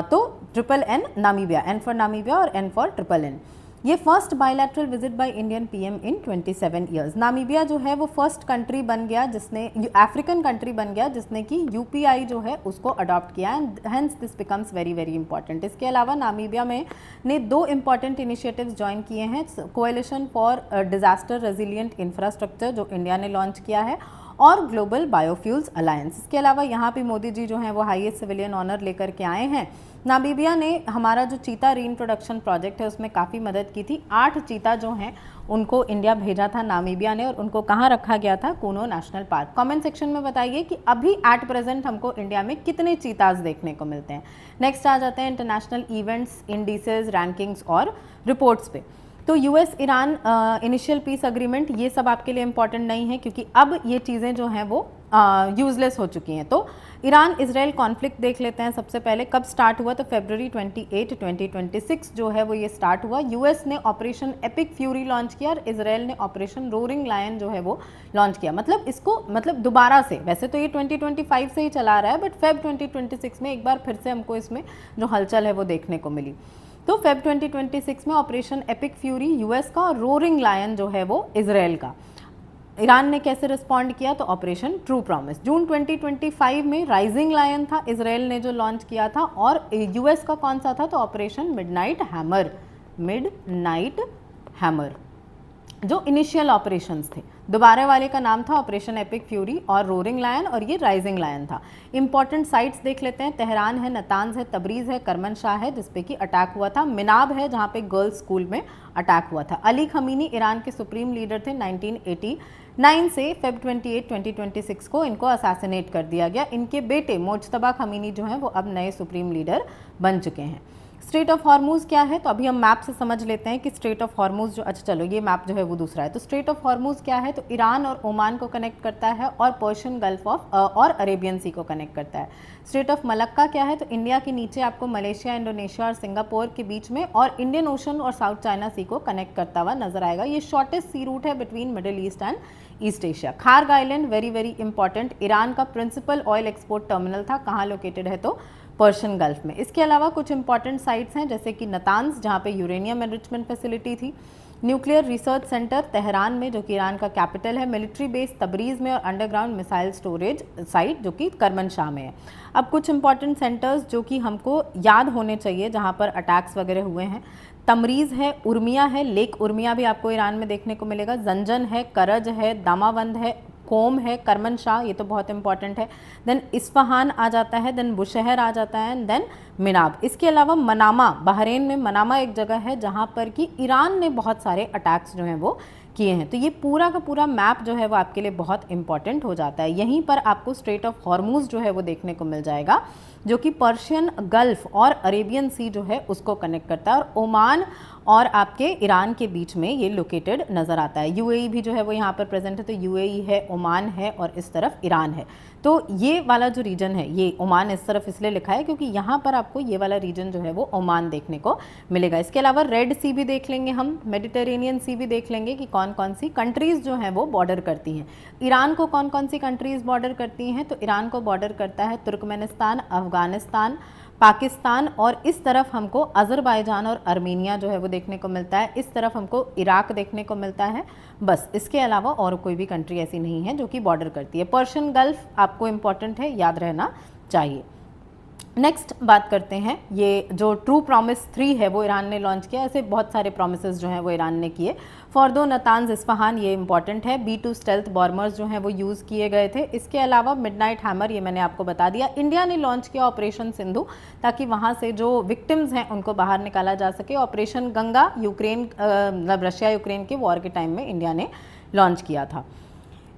तो NNN Namibia, N for Namibia और N फॉर NNN। ये first bilateral visit bye Indian PM इन 27 ईयर्स। नामीबिया जो है वो फर्स्ट कंट्री बन गया जिसने अफ्रीकन कंट्री बन गया जिसने कि UPI जो है उसको अडॉप्ट किया and hence this becomes very very important. इसके अलावा नामीबिया में ने 2 इंपॉर्टेंट इनिशिएटिव्स ज्वाइन किए हैं। Coalition for disaster resilient infrastructure जो इंडिया ने लॉन्च किया है और ग्लोबल बायोफ्यूल्स अलायंस। इसके अलावा यहाँ पे मोदी जी जो हैं वो हाईएस्ट सिविलियन ऑनर लेकर के आए हैं नामीबिया ने हमारा जो चीता रीइंट्रोडक्शन प्रोजेक्ट है उसमें काफ़ी मदद की थी। 8 चीता जो हैं उनको इंडिया भेजा था नामीबिया ने, और उनको कहाँ रखा गया था? Kuno national park. Comment section में बताइए कि अभी एट प्रेजेंट हमको इंडिया में कितने चीताज देखने को मिलते हैं। नेक्स्ट आ जाते हैं इंटरनेशनल इवेंट्स, इंडिसेस, रैंकिंग्स और रिपोर्ट्स पे। तो US Iran initial piece agreement, ये सब आपके लिए इंपॉर्टेंट नहीं है क्योंकि अब ये चीज़ें जो हैं वो यूजलेस हो चुकी हैं। तो ईरान इजराइल कॉन्फ्लिक्ट देख लेते हैं सबसे पहले। कब स्टार्ट हुआ? तो फरवरी 28, 2026 जो है वो ये स्टार्ट हुआ। यूएस ने ऑपरेशन एपिक फ्यूरी लॉन्च किया और इजराइल ने ऑपरेशन रोरिंग लायन जो है वो लॉन्च किया। मतलब इसको दोबारा से, वैसे तो ये 2025 से ही चला रहा है, बट फेब 2026 में एक बार फिर से हमको इसमें जो हलचल है वो देखने को मिली। तो फेब 2026 में ऑपरेशन एपिक फ्यूरी यूएस का और रोरिंग लायन जो है वो इजराइल का। ईरान ने कैसे रिस्पॉन्ड किया? तो ऑपरेशन ट्रू प्रॉमिस। जून 2025 में राइजिंग लायन था इजराइल ने जो लॉन्च किया था, और यूएस का कौन सा था? तो ऑपरेशन मिडनाइट हैमर जो इनिशियल ऑपरेशंस थे। दोबारा वाले का नाम था ऑपरेशन एपिक फ्यूरी और रोरिंग लायन, और ये राइजिंग लायन था। इंपॉर्टेंट साइट्स देख लेते हैं। तेहरान है, नतांज है, तबरीज है, करमनशाह है जिसपे कि अटैक हुआ था, मिनाब है जहाँ पे गर्ल्स स्कूल में अटैक हुआ था। अली खमीनी ईरान के सुप्रीम लीडर थे। 1989 से फेब 28, 2026 को इनको असैसिनेट कर दिया गया। इनके बेटे मोजतबा खमीनी जो हैं वो अब नए सुप्रीम लीडर बन चुके हैं। स्ट्रेट ऑफ हॉर्मूज क्या है? तो अभी हम मैप से समझ लेते हैं कि स्ट्रेट ऑफ हॉर्मूज जो, अच्छा चलो ये मैप जो है वो दूसरा है। तो स्ट्रेट ऑफ हॉर्मूज क्या है? तो ईरान और ओमान को कनेक्ट करता है और पर्शियन गल्फ ऑफ और अरेबियन सी को कनेक्ट करता है। स्ट्रेट ऑफ मलक्का क्या है? तो इंडिया के नीचे आपको मलेशिया, इंडोनेशिया और सिंगापुर के बीच में और इंडियन ओशन और साउथ चाइना सी को कनेक्ट करता हुआ नजर आएगा। ये शॉर्टेस्ट सी रूट है between middle east and east Asia. Kharg island very very important, Iran का प्रिंसिपल ऑयल एक्सपोर्ट टर्मिनल था। कहाँ लोकेटेड है? तो पर्शियन गल्फ में। इसके अलावा कुछ इंपॉर्टेंट साइट्स हैं जैसे कि नतांज जहाँ पे यूरेनियम एनरिचमेंट फैसिलिटी थी, न्यूक्लियर रिसर्च सेंटर तेहरान में जो कि ईरान का कैपिटल है, मिलिट्री बेस तबरीज़ में और अंडरग्राउंड मिसाइल स्टोरेज साइट जो कि करमनशाह में है। अब कुछ इंपॉर्टेंट सेंटर्स जो कि हमको याद होने चाहिए जहाँ पर अटैक्स वगैरह हुए हैं, तमरीज़ है, उर्मिया है, लेक उर्मिया भी आपको ईरान में देखने को मिलेगा, जंजन है, करज है, दामावंद है, कोम है, करमनशाह ये तो बहुत इंपॉर्टेंट है, देन इस्फहान आ जाता है, देन बुशहर आ जाता है, देन मिनाब। इसके अलावा मनामा, बहरीन में मनामा एक जगह है जहाँ पर कि ईरान ने बहुत सारे अटैक्स जो हैं वो किए हैं। तो ये पूरा का पूरा मैप जो है वो आपके लिए बहुत इंपॉर्टेंट हो जाता है। यहीं पर आपको स्ट्रेट ऑफ हॉर्मूज जो है वो देखने को मिल जाएगा जो कि पर्शियन गल्फ और अरेबियन सी जो है उसको कनेक्ट करता है, और ओमान और आपके ईरान के बीच में ये लोकेटेड नज़र आता है। यूएई भी जो है वो यहाँ पर प्रेजेंट है, तो यूएई है, ओमान है और इस तरफ ईरान है। तो ये वाला जो रीजन है, ये ओमान इस तरफ इसलिए लिखा है क्योंकि यहाँ पर आपको ये वाला रीजन जो है वो ओमान देखने को मिलेगा। इसके अलावा रेड सी भी देख लेंगे हम, मेडिटेरेनियन सी भी देख लेंगे कि कौन कौन सी कंट्रीज़ जो हैं वो बॉर्डर करती हैं। ईरान को कौन कौन सी कंट्रीज़ बॉर्डर करती हैं? तो ईरान को बॉर्डर करता है तुर्कमेनिस्तान, अफगानिस्तान, पाकिस्तान, और इस तरफ हमको अज़रबैजान और अर्मीनिया जो है वो देखने को मिलता है। इस तरफ हमको इराक देखने को मिलता है। बस इसके अलावा और कोई भी कंट्री ऐसी नहीं है जो कि बॉर्डर करती है। पर्शियन गल्फ आपको इम्पॉर्टेंट है, याद रहना चाहिए। नेक्स्ट बात करते हैं, ये जो ट्रू प्रॉमिस 3 है वो ईरान ने लॉन्च किया। ऐसे बहुत सारे प्रॉमिसेस जो हैं वो ईरान ने किए। फॉर्दो, नतांज, इस्फहान ये इंपॉर्टेंट है। B2 स्टेल्थ बॉम्बर्स जो हैं वो यूज़ किए गए थे। इसके अलावा मिडनाइट हैमर, ये मैंने आपको बता दिया। इंडिया ने लॉन्च किया ऑपरेशन सिंधु ताकि वहाँ से जो विक्टिम्स हैं उनको बाहर निकाला जा सके। Operation Ganga Ukraine Russia Ukraine के वॉर के टाइम में इंडिया ने लॉन्च किया था।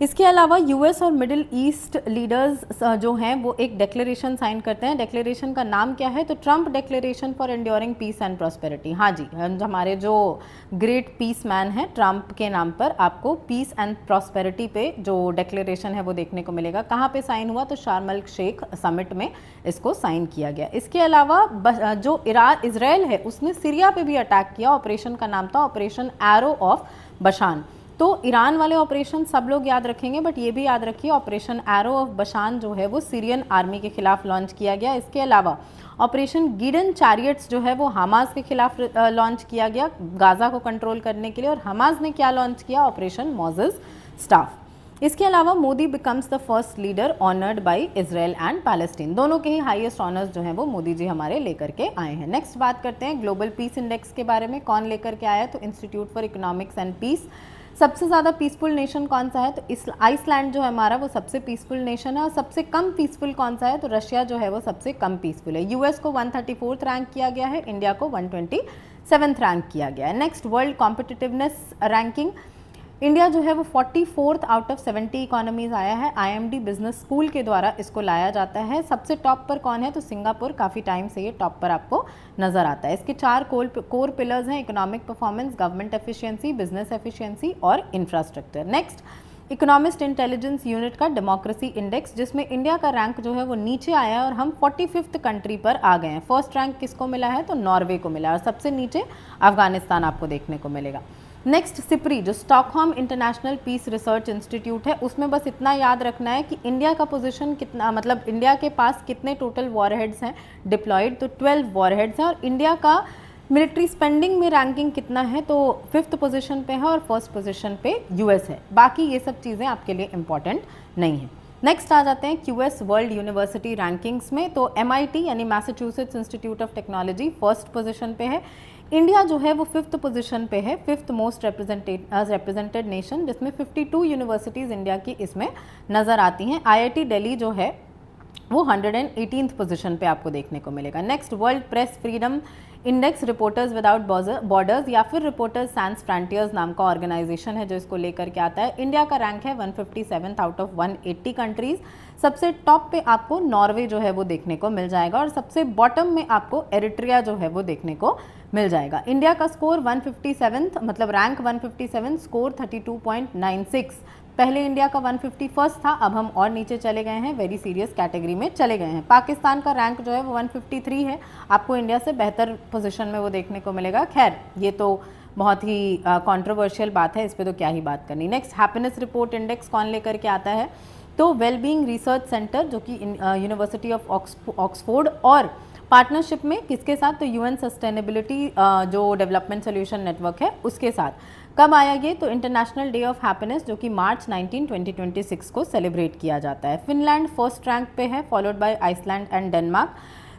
इसके अलावा यूएस और मिडिल ईस्ट लीडर्स जो हैं वो एक डिक्लेरेशन साइन करते हैं। डिक्लेरेशन का नाम क्या है? तो Trump declaration for enduring peace and prosperity. हाँ जी, हमारे जो ग्रेट पीस मैन हैं ट्रंप के नाम पर आपको पीस एंड प्रॉस्पेरिटी पे जो डिक्लेरेशन है वो देखने को मिलेगा। कहाँ पे साइन हुआ? तो शार्म एल शेख समिट में इसको साइन किया गया। इसके अलावा जो इजराइल है उसने सीरिया पे भी अटैक किया। ऑपरेशन का नाम था ऑपरेशन एरो ऑफ बशान। तो ईरान वाले ऑपरेशन सब लोग याद रखेंगे, बट ये भी याद रखिए ऑपरेशन एरो ऑफ बशान जो है वो सीरियन आर्मी के खिलाफ लॉन्च किया गया। इसके अलावा ऑपरेशन गिडन चैरियट्स जो है वो हमास के खिलाफ लॉन्च किया गया गाज़ा को कंट्रोल करने के लिए। और हमास ने क्या लॉन्च किया? Operation Moses staff. इसके अलावा Modi becomes the first leader honoured bye Israel and Palestine. दोनों के ही हाईएस्ट ऑनर्स जो हैं वो मोदी जी हमारे लेकर के आए हैं। नेक्स्ट बात करते हैं ग्लोबल पीस इंडेक्स के बारे में। कौन लेकर के आया? तो institute for economics and peace. सबसे ज़्यादा पीसफुल नेशन कौन सा है, तो आइसलैंड जो है हमारा वो सबसे पीसफुल नेशन है। और सबसे कम पीसफुल कौन सा है, तो रशिया जो है वो सबसे कम पीसफुल है। यूएस को 134th रैंक किया गया है, इंडिया को 127th रैंक किया गया है। Next world competitiveness ranking, India जो है वो 44th आउट ऑफ 70 इकोनॉमीज आया है। आईएमडी बिजनेस स्कूल के द्वारा इसको लाया जाता है। सबसे टॉप पर कौन है, तो सिंगापुर काफ़ी टाइम से ये टॉप पर आपको नजर आता है। इसके 4 कोर पिलर्स हैं, economic performance, government efficiency, business efficiency और infrastructure. Next Economist Intelligence Unit का डेमोक्रेसी इंडेक्स, जिसमें इंडिया का रैंक जो है वो नीचे आया है और हम 45th कंट्री पर आ गए हैं। फर्स्ट रैंक किसको मिला है, तो नॉर्वे को मिला है, और सबसे नीचे अफगानिस्तान आपको देखने को मिलेगा। नेक्स्ट सिप्री, जो Stockholm international peace research institute है, उसमें बस इतना याद रखना है कि इंडिया का पोजीशन कितना, मतलब इंडिया के पास कितने टोटल वॉरहेड्स हैं डिप्लॉयड, तो 12 वॉरहेड्स हैं। और इंडिया का मिलिट्री स्पेंडिंग में रैंकिंग कितना है, तो 5th पोजीशन पे है और फर्स्ट पोजीशन पे यूएस है। बाकी ये सब चीज़ें आपके लिए इंपॉर्टेंट नहीं है। नेक्स्ट आ जाते हैं क्यूएस वर्ल्ड यूनिवर्सिटी रैंकिंग्स में, तो एमआईटी यानी Massachusetts institute of technology first position पे है। इंडिया जो है वो 5th पोजीशन पे है, 5th मोस्ट रिप्रेजेंटेड नेशन, जिसमें 52 यूनिवर्सिटीज़ इंडिया की इसमें नज़र आती हैं। आईआईटी दिल्ली जो है वो 118th पोजीशन पे आपको देखने को मिलेगा। Next world press freedom index, reporters without borders या फिर रिपोर्टर्स सैंस फ्रंटियर्स नाम का ऑर्गेनाइजेशन है जो इसको लेकर के आता है। इंडिया का रैंक है 157th आउट ऑफ 180 कंट्रीज। सबसे टॉप पे आपको नॉर्वे जो है वो देखने को मिल जाएगा और सबसे बॉटम में आपको एरिट्रिया जो है वो देखने को मिल जाएगा। इंडिया का स्कोर 157th, मतलब रैंक 157, स्कोर 32.96। पहले इंडिया का 151st था, अब हम और नीचे चले गए हैं, वेरी सीरियस कैटेगरी में चले गए हैं। पाकिस्तान का रैंक जो है वो 153 है, आपको इंडिया से बेहतर पोजीशन में वो देखने को मिलेगा। खैर ये तो बहुत ही कंट्रोवर्शियल बात है, इस पर तो क्या ही बात करनी। नेक्स्ट हैप्पीनेस रिपोर्ट इंडेक्स कौन लेकर के आता है, तो वेलबींग रिसर्च सेंटर जो कि यूनिवर्सिटी ऑफ ऑक्सफोर्ड और पार्टनरशिप में किसके साथ, तो यूएन सस्टेनेबिलिटी जो डेवलपमेंट सोल्यूशन नेटवर्क है उसके साथ। कब आया ये, तो इंटरनेशनल डे ऑफ हैप्पीनेस जो कि मार्च 19, 2026 को सेलिब्रेट किया जाता है। फिनलैंड फर्स्ट रैंक पे है, followed by Iceland and Denmark.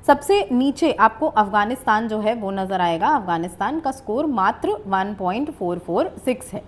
सबसे नीचे आपको अफगानिस्तान जो है वो नज़र आएगा। अफगानिस्तान का स्कोर मात्र 1.446 है।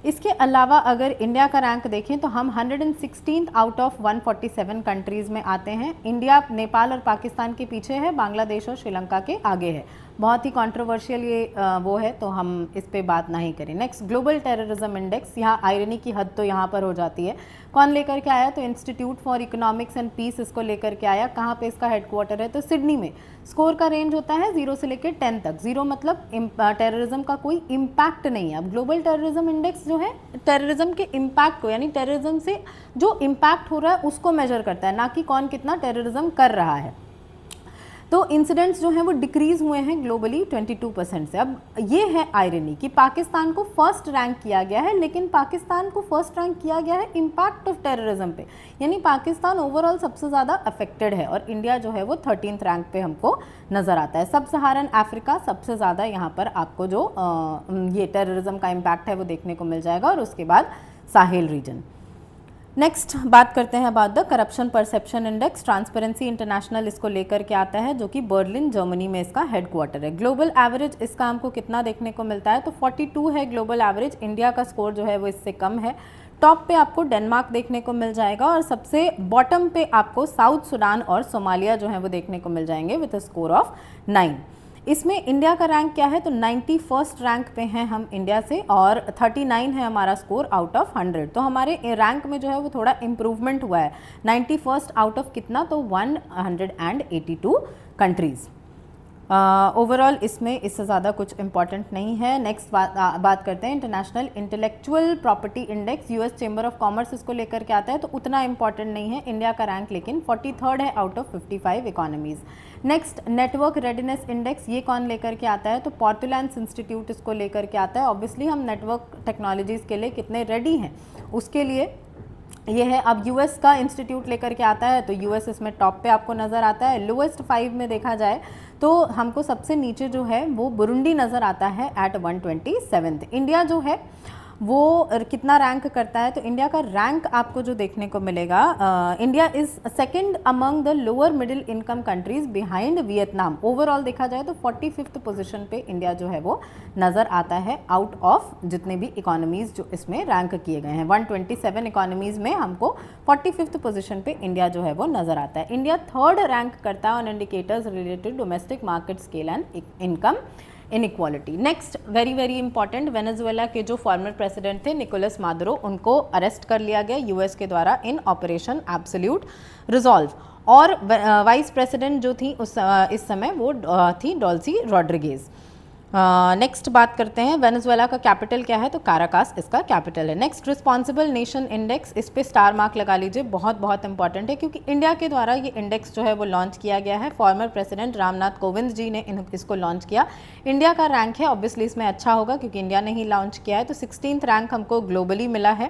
इसके अलावा अगर इंडिया का रैंक देखें तो हम 116th आउट ऑफ 147 कंट्रीज़ में आते हैं। इंडिया नेपाल और पाकिस्तान के पीछे है, बांग्लादेश और श्रीलंका के आगे है। बहुत ही कंट्रोवर्शियल ये वो है, तो हम इस पे बात नहीं करें। नेक्स्ट ग्लोबल टेररिज्म इंडेक्स, यहाँ आयरनी की हद तो यहाँ पर हो जाती है। कौन लेकर के आया, तो institute for economics and peace इसको लेकर के आया। कहाँ पे इसका हेडक्वार्टर है, तो सिडनी में। स्कोर का रेंज होता है 0 से लेकर 10 तक। 0 मतलब टेररिज्म का कोई इम्पैक्ट नहीं है। अब ग्लोबल टेररिज्म इंडेक्स जो है टेररिज्म के इम्पैक्ट को, यानी टेररिज्म से जो इम्पैक्ट हो रहा है उसको मेजर करता है, ना कि कौन कितना टेररिज्म कर रहा है। तो इंसिडेंट्स जो हैं वो डिक्रीज हुए हैं ग्लोबली 22% से। अब ये है आयरनी कि पाकिस्तान को फर्स्ट रैंक किया गया है, लेकिन पाकिस्तान को फर्स्ट रैंक किया गया है इम्पैक्ट ऑफ टेररिज्म पे, यानी पाकिस्तान ओवरऑल सबसे ज़्यादा अफेक्टेड है और इंडिया जो है वो 13th रैंक पे हमको नज़र आता है। सब सहारन अफ्रीका सबसे ज़्यादा यहाँ पर आपको जो ये टेररिज्म का इम्पैक्ट है वो देखने को मिल जाएगा, और उसके बाद साहेल रीजन। नेक्स्ट बात करते हैं about the corruption perception index. Transparency international इसको लेकर के आता है, जो कि बर्लिन जर्मनी में इसका हेडक्वार्टर है। ग्लोबल एवरेज इसका हमको कितना देखने को मिलता है, तो 42 है ग्लोबल एवरेज। इंडिया का स्कोर जो है वो इससे कम है। टॉप पे आपको डेनमार्क देखने को मिल जाएगा और सबसे बॉटम पे आपको साउथ सुडान और सोमालिया जो है वो देखने को मिल जाएंगे विद अ स्कोर ऑफ 9। इसमें इंडिया का रैंक क्या है, तो 91st रैंक पे हैं हम इंडिया से, और 39 है हमारा स्कोर आउट ऑफ 100। तो हमारे रैंक में जो है वो थोड़ा इम्प्रूवमेंट हुआ है। 91st आउट ऑफ कितना, तो 182 कंट्रीज़। ओवरऑल इसमें इससे ज़्यादा कुछ इंपॉर्टेंट नहीं है। नेक्स्ट बात करते हैं international intellectual property index. US chamber of commerce इसको लेकर के आता है, तो उतना इंपॉर्टेंट नहीं है। इंडिया का रैंक लेकिन 43rd है out of 55 economies. Next network readiness index, ये कौन लेकर के आता है, तो पोर्टलैंड्स इंस्टीट्यूट इसको लेकर के आता है। ऑब्वियसली हम नेटवर्क टेक्नोलॉजीज़ के लिए कितने रेडी हैं उसके लिए ये है। अब यूएस का इंस्टीट्यूट लेकर के आता है, तो यूएस इसमें टॉप पे आपको नज़र आता है। लोएस्ट 5 में देखा जाए तो हमको सबसे नीचे जो है वो बुरुंडी नज़र आता है एट 127th। इंडिया जो है वो कितना रैंक करता है, तो इंडिया का रैंक आपको जो देखने को मिलेगा, India is second among the lower middle income countries behind Vietnam. Overall देखा जाए तो 45th पोजीशन पे इंडिया जो है वो नज़र आता है आउट ऑफ जितने भी इकोनॉमीज़ जो इसमें रैंक किए गए हैं। 127 इकोनॉमीज़ में हमको 45th पोजीशन पे इंडिया जो है वो नज़र आता है। इंडिया थर्ड रैंक करता है on indicators related domestic market scale and income inequality. Next very very important, Venezuela के जो फॉर्मर प्रेसिडेंट थे निकोलस मादुरो, उनको अरेस्ट कर लिया गया यूएस के द्वारा इन ऑपरेशन एब्सोल्यूट रिजॉल्व। और वाइस प्रेसिडेंट जो थी इस समय वो थी डॉल्सी रॉड्रिगेज। नेक्स्ट बात करते हैं, वेनेजुएला का कैपिटल क्या है, तो काराकास इसका कैपिटल है। नेक्स्ट रिस्पॉन्सिबल नेशन इंडेक्स, इस पे स्टार मार्क लगा लीजिए, बहुत बहुत इंपॉर्टेंट है क्योंकि इंडिया के द्वारा ये इंडेक्स जो है वो लॉन्च किया गया है। फॉर्मर प्रेसिडेंट रामनाथ कोविंद जी ने इसको लॉन्च किया। इंडिया का रैंक है, ऑब्वियसली इसमें अच्छा होगा क्योंकि इंडिया ने ही लॉन्च किया है, तो 16th रैंक हमको ग्लोबली मिला है।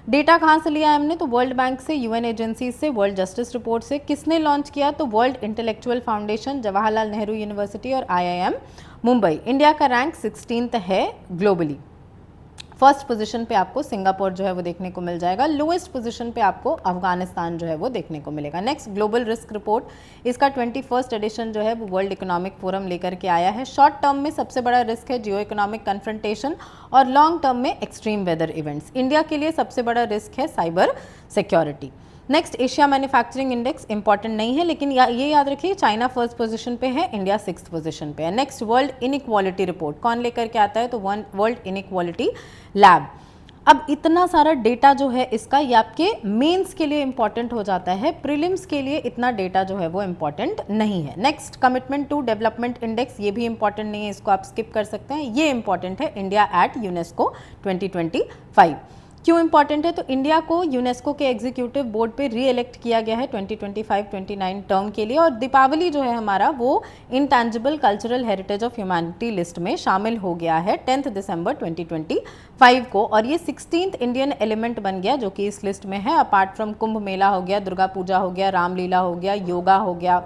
डेटा कहाँ से लिया है हमने, तो वर्ल्ड बैंक से, यूएन एजेंसी से, वर्ल्ड जस्टिस रिपोर्ट से। किसने लॉन्च किया, तो world intellectual foundation, Jawaharlal Nehru university और आईआईएम मुंबई। इंडिया का रैंक 16th है ग्लोबली। फर्स्ट पोजीशन पे आपको सिंगापुर जो है वो देखने को मिल जाएगा। लोएस्ट पोजीशन पे आपको अफगानिस्तान जो है वो देखने को मिलेगा। नेक्स्ट ग्लोबल रिस्क रिपोर्ट, इसका 21st एडिशन जो है वो वर्ल्ड इकोनॉमिक फोरम लेकर के आया है। शॉर्ट टर्म में सबसे बड़ा रिस्क है जियो इकोनॉमिक कन्फ्रंटेशन और लॉन्ग टर्म में एक्सट्रीम वेदर इवेंट्स। इंडिया के लिए सबसे बड़ा रिस्क है cyber security. Next Asia manufacturing index important नहीं है, लेकिन ये याद रखिए चाइना फर्स्ट पोजीशन पे है, इंडिया 6th पोजीशन पे है। नेक्स्ट वर्ल्ड इनइक्वालिटी रिपोर्ट कौन लेकर के आता है, तो वर्ल्ड इनइक्वालिटी लैब। अब इतना सारा डेटा जो है इसका, ये आपके मेंस के लिए इंपॉर्टेंट हो जाता है, प्रीलिम्स के लिए इतना डेटा जो है वो इंपॉर्टेंट नहीं है। Next commitment to development index, ये भी इंपॉर्टेंट नहीं है, इसको आप स्किप कर सकते हैं। ये इंपॉर्टेंट है, इंडिया एट यूनेस्को 2025। क्यों इंपॉर्टेंट है, तो इंडिया को यूनेस्को के एग्जीक्यूटिव बोर्ड पे री इलेक्ट किया गया है 2025-29 टर्म के लिए। और दीपावली जो है हमारा वो intangible cultural heritage of humanity list में शामिल हो गया है 10 दिसंबर 2025 को। और ये 16th इंडियन एलिमेंट बन गया जो कि इस लिस्ट में है। अपार्ट फ्रॉम कुंभ मेला हो गया, दुर्गा पूजा हो गया, रामलीला हो गया, योगा हो गया,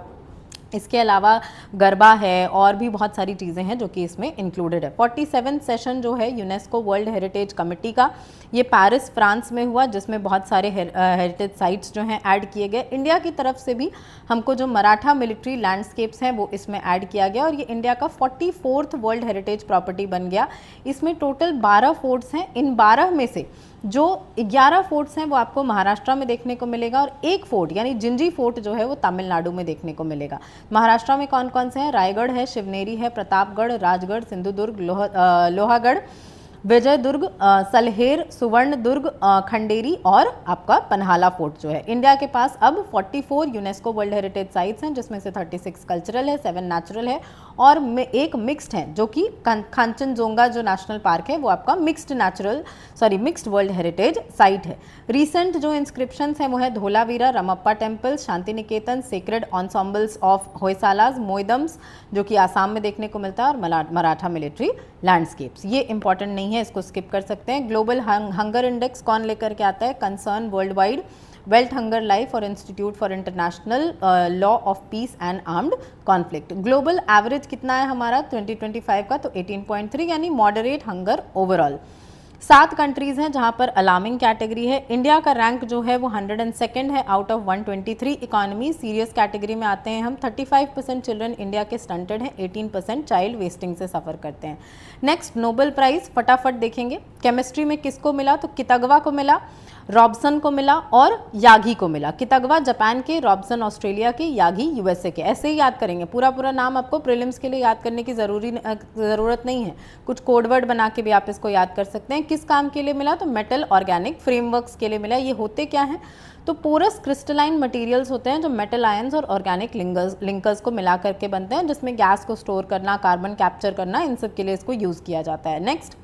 इसके अलावा गरबा है और भी बहुत सारी चीज़ें हैं जो कि इसमें इंक्लूडेड है। 47 सेशन जो है यूनेस्को वर्ल्ड हेरिटेज कमेटी का, ये पेरिस फ्रांस में हुआ, जिसमें बहुत सारे हेरिटेज साइट्स जो हैं ऐड किए गए। इंडिया की तरफ से भी हमको जो मराठा मिलिट्री लैंडस्केप्स हैं वो इसमें ऐड किया गया और ये इंडिया का 44th वर्ल्ड हेरिटेज प्रॉपर्टी बन गया। इसमें टोटल 12 फोर्ट्स हैं। इन 12 में से जो 11 फोर्ट्स हैं वो आपको महाराष्ट्र में देखने को मिलेगा और एक फोर्ट यानी जिंजी फोर्ट जो है वो तमिलनाडु में देखने को मिलेगा। महाराष्ट्र में कौन कौन से हैं, रायगढ़ है, शिवनेरी है, प्रतापगढ़, राजगढ़, सिंधुदुर्ग, लोहागढ़, विजयदुर्ग, सलहेर, सुवर्णदुर्ग, खंडेरी और आपका पन्हाला फोर्ट जो है। इंडिया के पास अब 44 यूनेस्को वर्ल्ड हेरिटेज साइट्स हैं, जिसमें से 36 कल्चरल है, 7 नेचुरल है और एक मिक्स्ड है, जो कि कांचनजोंगा जो नेशनल पार्क है वो आपका मिक्स्ड वर्ल्ड हेरिटेज साइट है। रिसेंट जो इंस्क्रिप्शंस हैं वो है Dholavira, Ramappa temple, Shanti Niketan, sacred ensembles of Hoysalas, Moidams जो कि आसाम में देखने को मिलता है और मराठा मिलिट्री लैंडस्केप्स। ये इंपॉर्टेंट नहीं है, इसको स्किप कर सकते हैं। ग्लोबल हंगर इंडेक्स कौन लेकर के आता है, concern worldwide, Welthungerhilfe और institute for international law of peace and armed conflict. Global average कितना है हमारा 2025 का, तो 18.3 यानी मॉडरेट हंगर ओवरऑल। 7 कंट्रीज़ हैं जहां पर अलार्मिंग कैटेगरी है। इंडिया का रैंक जो है वो 102nd है out of 123 economy. Serious category में आते हैं हम। 35% चिल्ड्रन इंडिया के स्टंटेड हैं, 18% चाइल्ड वेस्टिंग से सफ़र करते हैं। नेक्स्ट नोबेल प्राइज़ फटाफट देखेंगे। केमिस्ट्री में किसको मिला, तो कितगवा को मिला, रॉबसन को मिला और यागी को मिला। कितगवा जापान के, रॉबसन ऑस्ट्रेलिया के, यागी यूएसए के। ऐसे ही याद करेंगे, पूरा नाम आपको प्रीलिम्स के लिए याद करने की ज़रूरत नहीं है, कुछ कोडवर्ड बना के भी आप इसको याद कर सकते हैं। किस काम के लिए मिला, तो मेटल ऑर्गेनिक फ्रेमवर्क्स के लिए मिला। ये होते क्या हैं, तो पोरस क्रिस्टलाइन मटेरियल्स होते हैं जो मेटल आयंस और ऑर्गेनिक लिंकर्स को मिला करके बनते हैं, जिसमें गैस को स्टोर करना, कार्बन कैप्चर करना, इन सब के लिए इसको यूज़ किया जाता है। नेक्स्ट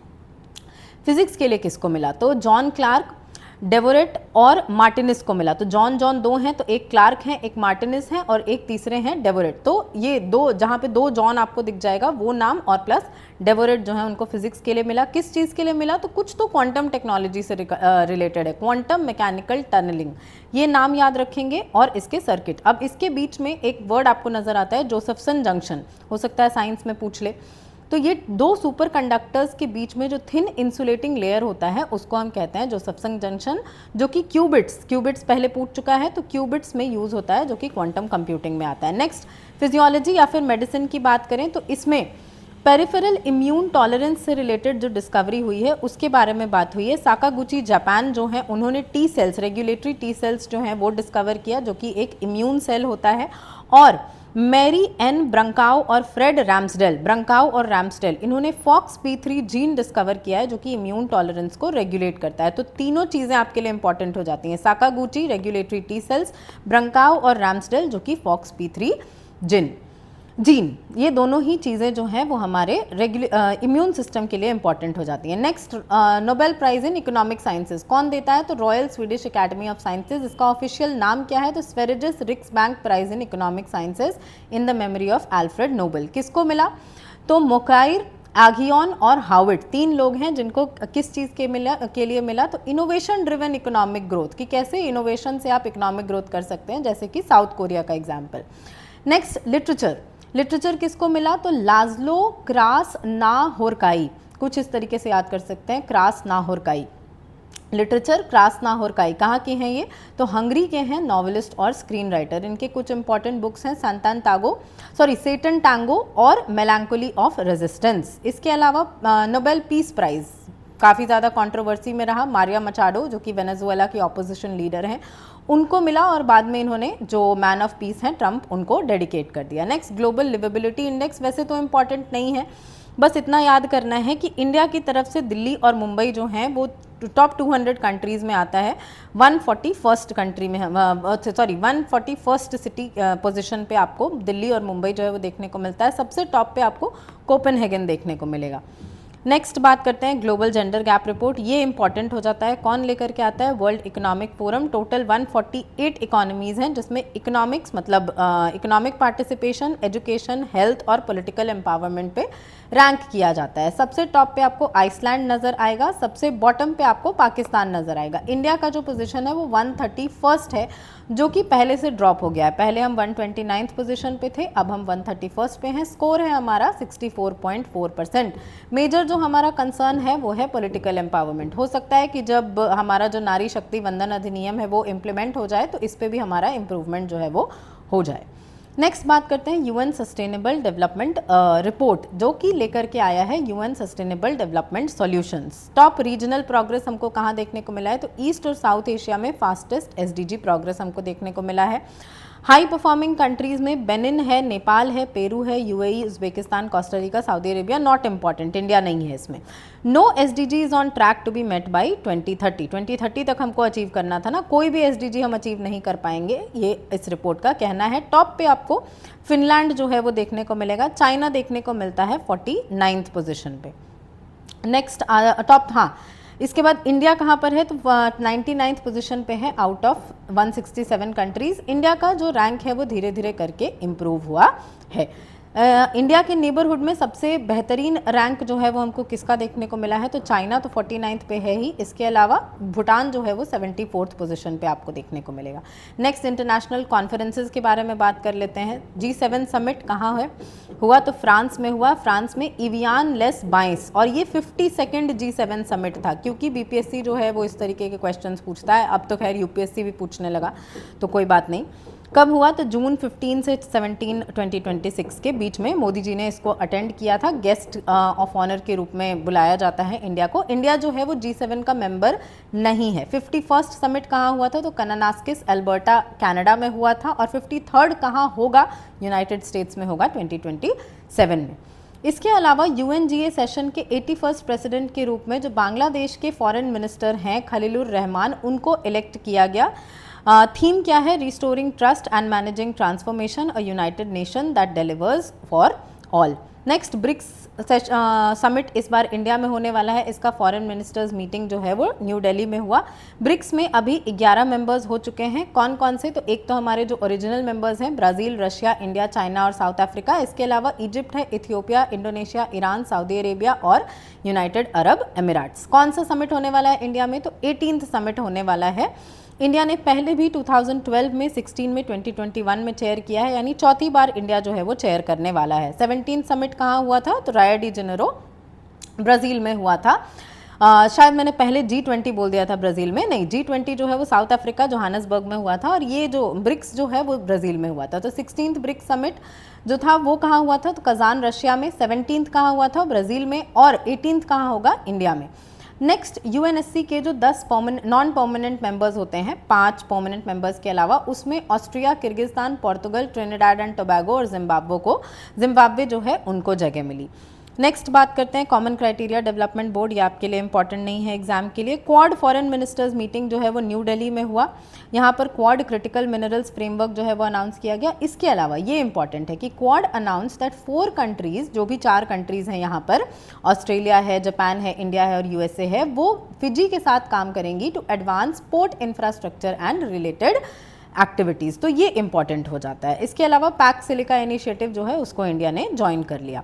फिजिक्स के लिए किसको मिला, तो जॉन क्लार्क, डेवोरेट और मार्टिनिस को मिला। तो जॉन 2 हैं, तो एक क्लार्क हैं, एक मार्टिनिस हैं और एक तीसरे हैं डेवोरेट। तो ये 2 जहाँ पे 2 जॉन आपको दिख जाएगा वो नाम और प्लस डेवोरेट जो है उनको फिजिक्स के लिए मिला। किस चीज़ के लिए मिला, तो कुछ तो क्वांटम टेक्नोलॉजी से रिलेटेड है, क्वांटम मैकेनिकल टनलिंग, ये नाम याद रखेंगे और इसके सर्किट। अब इसके बीच में एक वर्ड आपको नजर आता है जोसेफसन जंक्शन, हो सकता है साइंस में पूछ ले। तो ये दो सुपर कंडक्टर्स के बीच में जो थिन इंसुलेटिंग लेयर होता है उसको हम कहते हैं जोसेफ्सन जंक्शन, जो कि क्यूबिट्स पहले पूछ चुका है, तो क्यूबिट्स में यूज होता है, जो कि क्वांटम कंप्यूटिंग में आता है। नेक्स्ट फिजियोलॉजी या फिर मेडिसिन की बात करें तो इसमें पेरिफेरल इम्यून टॉलरेंस से रिलेटेड जो डिस्कवरी हुई है उसके बारे में बात हुई है। साकागुची जापान जो है उन्होंने T cells, regulatory T cells जो हैं वो डिस्कवर किया, जो कि एक इम्यून सेल होता है। और मैरी एन ब्रंकाउ और फ्रेड रैम्सडेल इन्होंने FOXP3 जीन डिस्कवर किया है, जो कि इम्यून टॉलरेंस को रेगुलेट करता है। तो तीनों चीज़ें आपके लिए इंपॉर्टेंट हो जाती हैं, साकागुची रेगुलेटरी टी सेल्स, ब्रंकाउ और रैम्सडेल जो कि FOXP3 जीन, ये दोनों ही चीज़ें जो हैं वो हमारे इम्यून सिस्टम के लिए इंपॉर्टेंट हो जाती हैं। Next Nobel prize in economic sciences कौन देता है? तो Royal Swedish Academy of Sciences. इसका ऑफिशियल नाम क्या है? तो Sveriges Riksbank prize in economic sciences in the memory of Alfred Nobel. किसको मिला? तो मोकाइर, आगियन और हावर्ड, तीन लोग हैं जिनको किस चीज़ के लिए मिला? तो इनोवेशन ड्रिवन इकोनॉमिक ग्रोथ, कि कैसे इनोवेशन से आप इकोनॉमिक ग्रोथ कर सकते हैं, जैसे कि साउथ कोरिया का एग्जाम्पल। नेक्स्ट लिटरेचर किसको मिला? तो लाज़लो क्रासनाहोरकाई, कुछ इस तरीके से याद कर सकते हैं, क्रासनाहोरकाई, लिटरेचर क्रासनाहोरकाई कहाँ के हैं ये? तो हंगरी के हैं, नॉवेलिस्ट और स्क्रीन राइटर। इनके कुछ इंपॉर्टेंट बुक्स हैं, सेटन टैंगो और मेलांकोली ऑफ रेजिस्टेंस। इसके अलावा नोबेल पीस प्राइज काफ़ी ज़्यादा कंट्रोवर्सी में रहा, मारिया मचाडो जो कि वेनेजुएला की ऑपोजिशन लीडर हैं उनको मिला, और बाद में इन्होंने जो मैन ऑफ पीस हैं ट्रंप, उनको डेडिकेट कर दिया। नेक्स्ट ग्लोबल लिवेबिलिटी इंडेक्स, वैसे तो इम्पॉर्टेंट नहीं है, बस इतना याद करना है कि इंडिया की तरफ से दिल्ली और मुंबई जो हैं वो टॉप 200 कंट्रीज़ में आता है, 141st कंट्री में, 141st सिटी पोजीशन पे आपको दिल्ली और मुंबई जो है वो देखने को मिलता है। सबसे टॉप पे आपको कोपेनहेगन देखने को मिलेगा। नेक्स्ट बात करते हैं ग्लोबल जेंडर गैप रिपोर्ट, ये इंपॉर्टेंट हो जाता है, कौन लेकर के आता है? World economic forum. Total 148 economies हैं, जिसमें इकोनॉमिक्स मतलब इकोनॉमिक पार्टिसिपेशन, एजुकेशन, हेल्थ और पॉलिटिकल एम्पावरमेंट पे रैंक किया जाता है। सबसे टॉप पे आपको आइसलैंड नज़र आएगा, सबसे बॉटम पे आपको पाकिस्तान नज़र आएगा। इंडिया का जो पोजीशन है वो 131st है, जो कि पहले से ड्रॉप हो गया है, पहले हम 129th पोजीशन पे थे, अब हम 131st पे हैं। स्कोर है हमारा 64.4%। मेजर जो हमारा कंसर्न है वो है पॉलिटिकल एम्पावरमेंट। हो सकता है कि जब हमारा जो नारी शक्ति वंदन अधिनियम है वो इम्प्लीमेंट हो जाए तो इस पर भी हमारा इम्प्रूवमेंट जो है वो हो जाए। नेक्स्ट बात करते हैं यूएन सस्टेनेबल डेवलपमेंट रिपोर्ट, जो कि लेकर के आया है UN sustainable development solutions. Top regional progress हमको कहाँ देखने को मिला है? तो ईस्ट और साउथ एशिया में फास्टेस्ट एसडीजी प्रोग्रेस हमको देखने को मिला है। हाई परफॉर्मिंग कंट्रीज़ में बेनिन है, नेपाल है, पेरू है, UAE, Uzbekistan, Costa Rica, Saudi Arabia, not important, India नहीं है इसमें। No SDG is on track to be met by 2030 तक हमको अचीव करना था ना, कोई भी एसडीजी हम अचीव नहीं कर पाएंगे, ये इस रिपोर्ट का कहना है। टॉप पे आपको फिनलैंड जो है वो देखने को मिलेगा, चाइना देखने को मिलता है 49th पोजिशन पे। नेक्स्ट टॉप, हाँ इसके बाद इंडिया कहाँ पर है? तो 99th पोजीशन पे है आउट ऑफ 167 कंट्रीज़। इंडिया का जो रैंक है वो धीरे धीरे करके इम्प्रूव हुआ है। इंडिया के नेबरहुड में सबसे बेहतरीन रैंक जो है वो हमको किसका देखने को मिला है? तो चाइना तो 49th पे है ही, इसके अलावा भूटान जो है वो 74th पोजीशन पे आपको देखने को मिलेगा। नेक्स्ट इंटरनेशनल कॉन्फ्रेंसेस के बारे में बात कर लेते हैं। G7 समिट कहाँ है हुआ? तो फ्रांस में हुआ, फ्रांस में इवियान लेस बाइस, और ये 52nd G7 समिट था। क्योंकि बीपीएससी जो है वो इस तरीके के क्वेश्चंस पूछता है, अब तो खैर यूपीएससी भी पूछने लगा, तो कोई बात नहीं। कब हुआ? तो जून 15 से 17 2026 के बीच में मोदी जी ने इसको अटेंड किया था। गेस्ट ऑफ ऑनर के रूप में बुलाया जाता है इंडिया को। इंडिया जो है वो G7 का मेंबर नहीं है। 51st समिट कहाँ हुआ था? तो कनानास्किस एल्बर्टा कनाडा में हुआ था, और 53rd कहाँ होगा? यूनाइटेड स्टेट्स में होगा 2027 में। इसके अलावा यूएनजीए सेशन के 81st प्रेसिडेंट के रूप में जो बांग्लादेश के फॉरेन मिनिस्टर हैं खलीलुर रहमान, उनको इलेक्ट किया गया। थीम क्या है? Restoring trust and managing transformation, a united nation that delivers for all. Next BRICS summit इस बार इंडिया में होने वाला है। इसका फॉरेन मिनिस्टर्स मीटिंग जो है वो न्यू दिल्ली में हुआ। ब्रिक्स में अभी 11 मेंबर्स हो चुके हैं। कौन कौन से? तो एक तो हमारे जो ओरिजिनल मेंबर्स हैं ब्राज़ील, रशिया, इंडिया, चाइना और साउथ अफ्रीका। इसके अलावा इजिप्ट है, Ethiopia, Indonesia, Iran, Saudi Arabia और यूनाइटेड अरब एमिरेट्स। कौन सा समिट होने वाला है इंडिया में? तो 18th समिट होने वाला है। इंडिया ने पहले भी 2012 में, 16 में, 2021 में चेयर किया है, यानी चौथी बार इंडिया जो है वो चेयर करने वाला है। 17th समिट कहाँ हुआ था? तो रायो डी जेनेरो ब्राज़ील में हुआ था। शायद मैंने पहले G20 बोल दिया था ब्राज़ील में, नहीं, G20 जो है वो साउथ अफ्रीका जोहान्सबर्ग में हुआ था, और ये जो ब्रिक्स जो है वो ब्राज़ील में हुआ था। तो 16th ब्रिक्स समिट जो था वो कहाँ हुआ था, तो कजान रशिया में, 17th कहाँ हुआ था, ब्राज़ील में, और 18th कहाँ होगा, इंडिया में। नेक्स्ट यूएनएससी के जो 10 नॉन परमानेंट मेंबर्स होते हैं, 5 परमानेंट मेंबर्स के अलावा, उसमें Austria, Kyrgyzstan, Portugal, Trinidad and Tobago और जिम्बाब्वे जो है उनको जगह मिली। नेक्स्ट बात करते हैं कॉमन क्राइटेरिया डेवलपमेंट बोर्ड, ये आपके लिए इंपॉर्टेंट नहीं है एग्जाम के लिए। क्वाड फॉरेन मिनिस्टर्स मीटिंग जो है वो न्यू दिल्ली में हुआ, यहाँ पर क्वाड क्रिटिकल मिनरल्स फ्रेमवर्क जो है वो अनाउंस किया गया। इसके अलावा ये इंपॉर्टेंट है कि क्वाड अनाउंस दैट 4 कंट्रीज, जो भी 4 कंट्रीज हैं यहाँ पर, ऑस्ट्रेलिया है, जापान है, इंडिया है और यूएसए है, वो फिजी के साथ काम करेंगी to advance port infrastructure and related activities. तो ये इंपॉर्टेंट हो जाता है। इसके अलावा पैक सिलिका इनिशिएटिव जो है उसको इंडिया ने ज्वाइन कर लिया।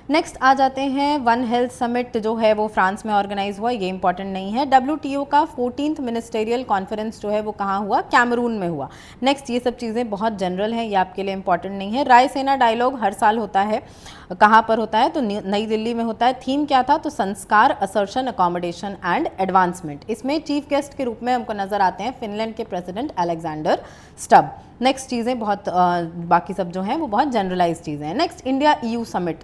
नेक्स्ट आ जाते हैं वन हेल्थ समिट जो है वो फ्रांस में ऑर्गेनाइज हुआ, ये इंपॉर्टेंट नहीं है। WTO का 14th मिनिस्टेरियल कॉन्फ्रेंस जो है वो कहाँ हुआ, कैमरून में हुआ। नेक्स्ट, ये सब चीज़ें बहुत जनरल हैं, ये आपके लिए इंपॉर्टेंट नहीं है। रायसेना डायलॉग हर साल होता है, कहाँ पर होता है, तो नई दिल्ली में होता है। थीम क्या था, तो संस्कार, असर्शन, अकोमोडेशन एंड एडवांसमेंट। इसमें चीफ गेस्ट के रूप में हमको नजर आते हैं फिनलैंड के प्रेसिडेंट अलेक्जेंडर स्टब। नेक्स्ट चीज़ें बहुत बाकी सब जो हैं वो बहुत जनरलाइज चीज़ें हैं। नेक्स्ट, इंडिया EU समिट,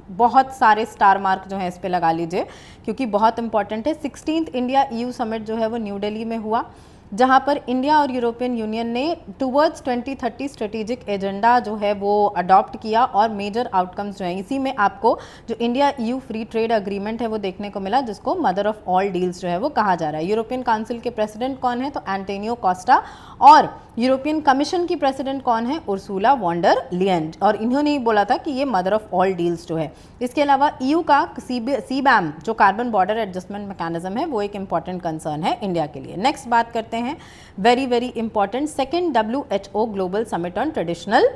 बहुत सारे स्टार मार्क जो है इस पे लगा लीजिए क्योंकि बहुत इंपॉर्टेंट है। 16th इंडिया EU समिट जो है वो न्यू दिल्ली में हुआ, जहां पर इंडिया और यूरोपियन यूनियन ने टुवर्ड्स 2030 स्ट्रेटेजिक एजेंडा जो है वो अडॉप्ट किया, और मेजर आउटकम्स जो हैं इसी में आपको जो India EU free trade agreement है वो देखने को मिला, जिसको मदर ऑफ ऑल डील्स जो है वो कहा जा रहा है। यूरोपियन काउंसिल के प्रेसिडेंट कौन है, तो एंटोनियो कोस्टा, और यूरोपियन कमीशन की प्रेसिडेंट कौन है, उर्सुला वॉन्डर लियन, और इन्होंने ही बोला था कि ये मदर ऑफ ऑल डील्स जो है। इसके अलावा EU का CBAM जो कार्बन बॉर्डर एडजस्टमेंट मैकेनिज्म है वो एक इंपॉर्टेंट कंसर्न है इंडिया के लिए। नेक्स्ट बात करते हैं very very important, second WHO global summit on traditional